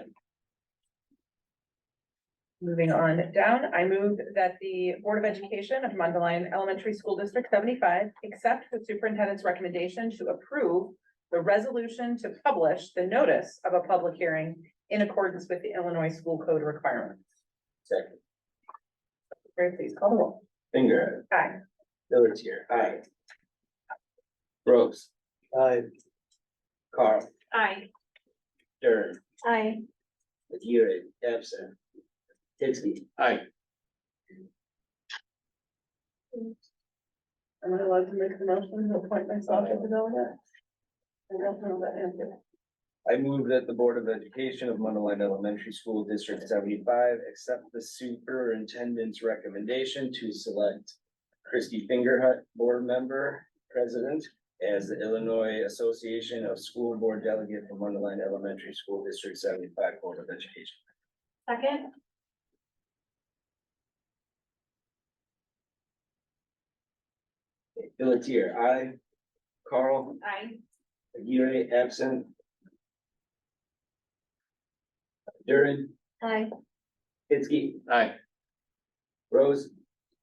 Moving on down, I move that the Board of Education of Mundelein Elementary School District 75 accept the superintendent's recommendation to approve the resolution to publish the notice of a public hearing in accordance with the Illinois school code requirements. Second. Secretary, please call the roll. Finger. Aye. Pelletier. Aye. Rose. Aye. Carl. Aye. Stern. Aye. Aguirre. Absent. Pinsky. Aye. Am I allowed to make the motion to appoint myself as a delegate? I don't know that answer. I move that the Board of Education of Mundelein Elementary School District 75 accept the superintendent's recommendation to select Christy Fingerhut, board member, president, as the Illinois Association of School Board Delegate for Mundelein Elementary School District 75 Board of Education. Second. Pelletier. Aye. Carl. Aye. Aguirre. Absent. Durin. Aye. Pinsky. Aye. Rose.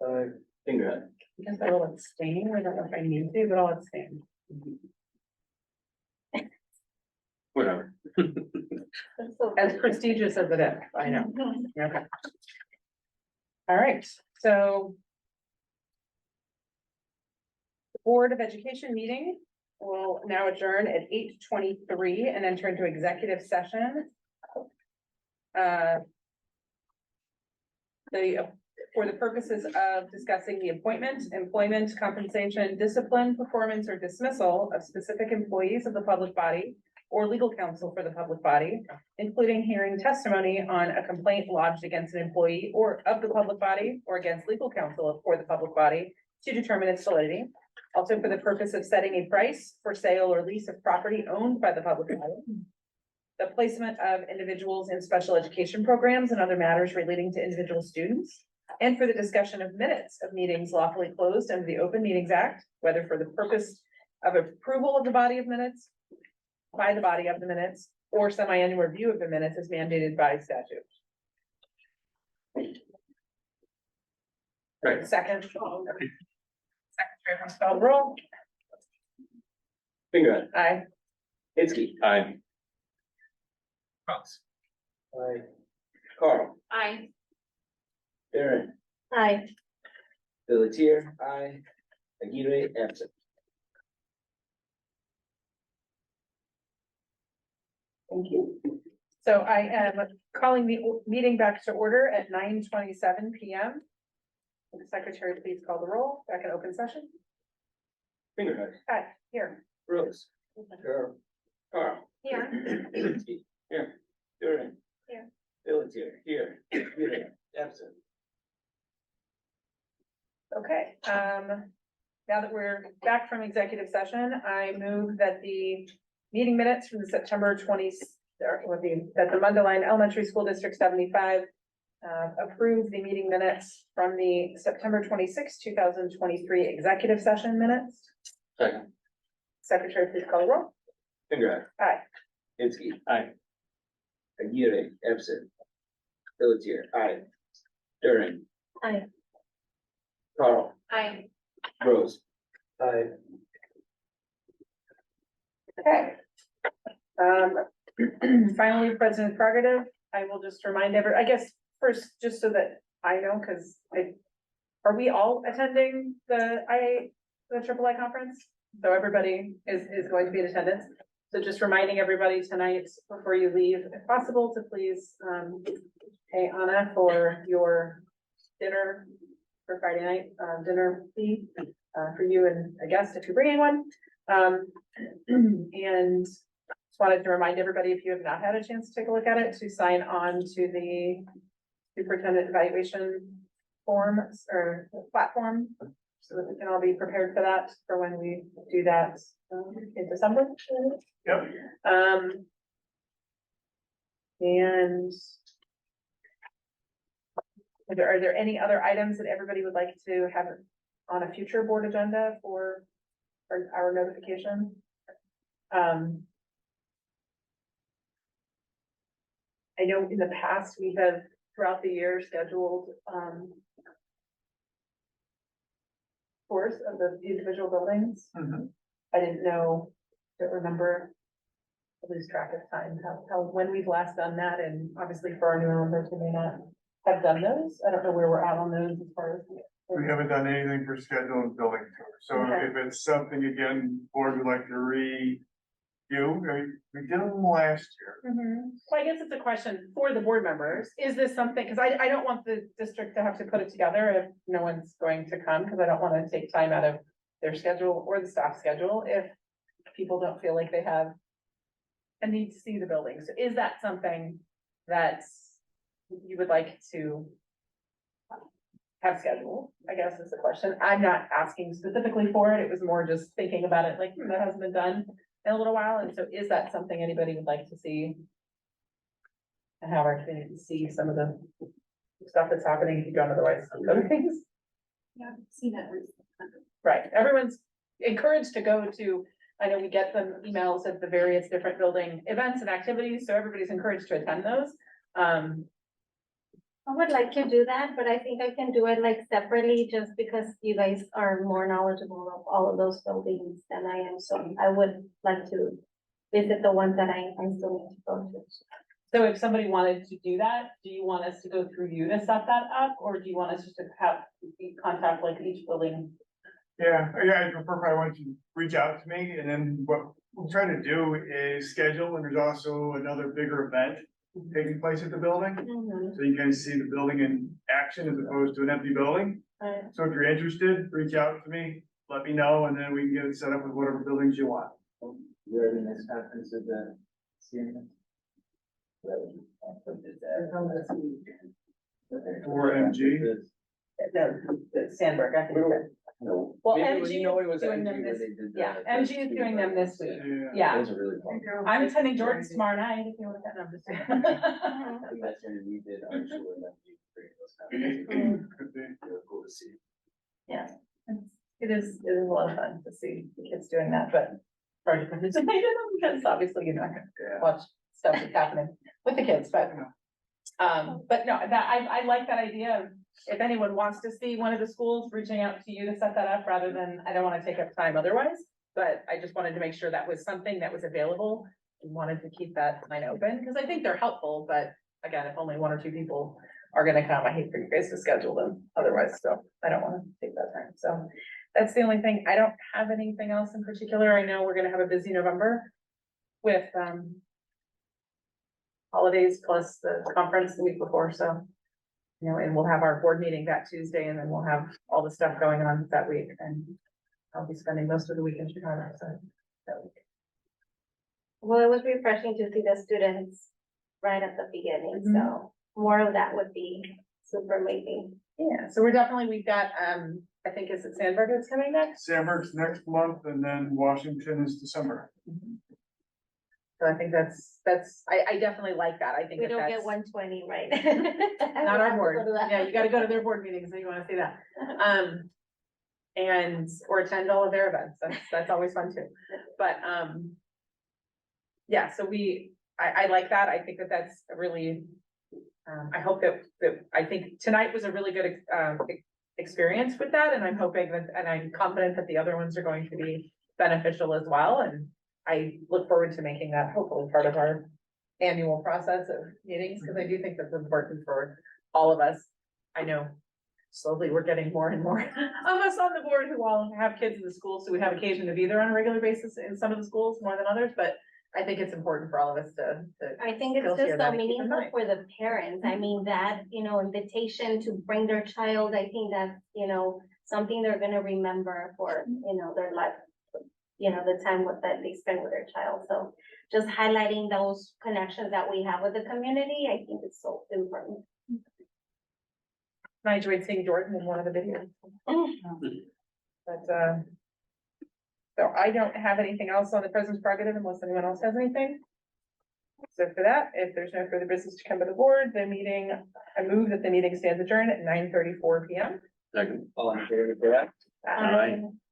Aye. Fingerhut. I guess I will abstain. I don't know if I need to, but I'll abstain. Whatever. As prestigious as it is, I know. Okay. All right, so. The Board of Education meeting will now adjourn at 8:23 and enter into executive session. For the purposes of discussing the appointment, employment, compensation, discipline, performance, or dismissal of specific employees of the public body or legal counsel for the public body, including hearing testimony on a complaint lodged against an employee or of the public body or against legal counsel for the public body to determine its validity. Also for the purpose of setting a price for sale or lease of property owned by the public body. The placement of individuals in special education programs and other matters relating to individual students. And for the discussion of minutes of meetings lawfully closed under the Open Meetings Act, whether for the purpose of approval of the body of minutes, by the body of the minutes, or semi-annual review of the minutes as mandated by statute. Right. Second. Secretary, please call the roll. Fingerhut. Aye. Pinsky. Aye. Rose. Aye. Carl. Aye. Durin. Aye. Pelletier. Aye. Aguirre. Absent. Thank you. So I am calling the meeting back to order at 9:27 p.m. Will the secretary please call the roll back in open session? Fingerhut. Aye, here. Rose. Here. Carl. Here. Pinsky. Here. Durin. Here. Pelletier. Here. Aguirre. Absent. Okay, now that we're back from executive session, I move that the meeting minutes from the September 20, that the Mundelein Elementary School District 75 approve the meeting minutes from the September 26, 2023 executive session minutes. Second. Secretary, please call the roll. Fingerhut. Aye. Pinsky. Aye. Aguirre. Absent. Pelletier. Aye. Durin. Aye. Carl. Aye. Rose. Aye. Okay. Finally, President's prerogative, I will just remind I guess first, just so that I know, because are we all attending the IIII conference? So everybody is going to be in attendance. So just reminding everybody tonight, before you leave, if possible, to please pay Anna for your dinner for Friday night, dinner fee for you and a guest if you're bringing one. And just wanted to remind everybody, if you have not had a chance to take a look at it, to sign on to the superintendent evaluation forms or platform, so that we can all be prepared for that, for when we do that in December. Yep. And are there any other items that everybody would like to have on a future board agenda for our notification? I know in the past, we have throughout the year scheduled, tours of the individual buildings. Mhm. I didn't know, don't remember, I lose track of time, when we've last done that, and obviously for our newer members who may not have done those, I don't know where we're at on those as far as. We haven't done anything for scheduling building tours, so Okay. if it's something, again, board would like to review, we did them last year. Well, I guess it's a question for the board members. Is this something, because I don't want the district to have to put it together if no one's going to come, because I don't want to take time out of their schedule or the staff schedule if people don't feel like they have a need to see the building. So is that something that you would like to have scheduled, I guess is the question. I'm not asking specifically for it. It was more just thinking about it, like, that hasn't been done in a little while. And so is that something anybody would like to see? And have our community see some of the stuff that's happening if you don't otherwise see other things? Yeah, I've seen that. Right, everyone's encouraged to go to, I know we get them emails of the various different building events and activities, so everybody's encouraged to attend those. I would like to do that, but I think I can do it like separately, just because you guys are more knowledgeable of all of those buildings than I am, so I would like to visit the ones that I still need to go to. So if somebody wanted to do that, do you want us to go through you to set that up, or do you want us just to have contact like each building? Yeah, I prefer probably once you reach out to me, and then what we'll try to do is schedule, and there's also another bigger event taking place at the building. So you can see the building in action as opposed to an empty building. Right. So if you're interested, reach out to me, let me know, and then we can get it set up with whatever buildings you want. Where the next conference is at CMS? For MG. No, Sandberg, I think. No. Well, Maybe MG you know it was is doing MG them where this, they did yeah, the- MG is doing them this week, Yeah. yeah. Those are really fun. I'm attending Jordan's tomorrow night, if you want to get them. And that's when we did our show and that we created those conferences. Could be. Really cool to see. Yeah, it is a lot of fun to see the kids doing that, but hard to participate in them because obviously you're not gonna watch stuff that's happening with the kids, but no, that, I like that idea of if anyone wants to see one of the schools, reaching out to you to set that up rather than, I don't want to take up time otherwise, but I just wanted to make sure that was something that was available and wanted to keep that line open, because I think they're helpful, but again, if only one or two people are gonna come, I hate for you guys to schedule them otherwise, so I don't want to take that time, so that's the only thing. I don't have anything else in particular. I know we're gonna have a busy November with, holidays plus the conference the week before, so. You know, and we'll have our board meeting that Tuesday, and then we'll have all the stuff going on that week, and I'll be spending most of the week in Chicago, so that week. Well, it was refreshing to see the students right at the beginning, so more of that would be super amazing. Yeah, so we've got, I think is it Sandberg that's coming next? Sandberg's next month, and then Washington is December. So I think that's, I definitely like that. I think We that don't get that's 120, right? not our board. Yeah, you gotta go to their board meetings, so you wanna see that. And, or attend all of their events. That's always fun too. But, yeah, so I like that. I think that that's a really, I hope that I think tonight was a really good, experience with that. And I'm hoping that, and I'm confident that the other ones are going to be beneficial as well. And I look forward to making that hopefully part of our annual process of meetings, because I do think that's important for all of us. I know slowly we're getting more and more of us on the board who all have kids in the school, so we have occasion to be there on a regular basis in some of the schools more than others, but I think it's important for all of us to. I think it's still share just that so and keep in meaningful mind. for the parents. I mean, that, invitation to bring their child, I think that's, something they're gonna remember for, their life. The time that they spend with their child. So just highlighting those connections that we have with the community, I think it's so important. I enjoyed seeing Jordan in one of the videos. But, so I don't have anything else on the president's prerogative unless anyone else has anything. So for that, if there's no further business to come to the board, I move that the meeting stands adjourned at 9:34 p.m. Second. All in favor of that? Aye.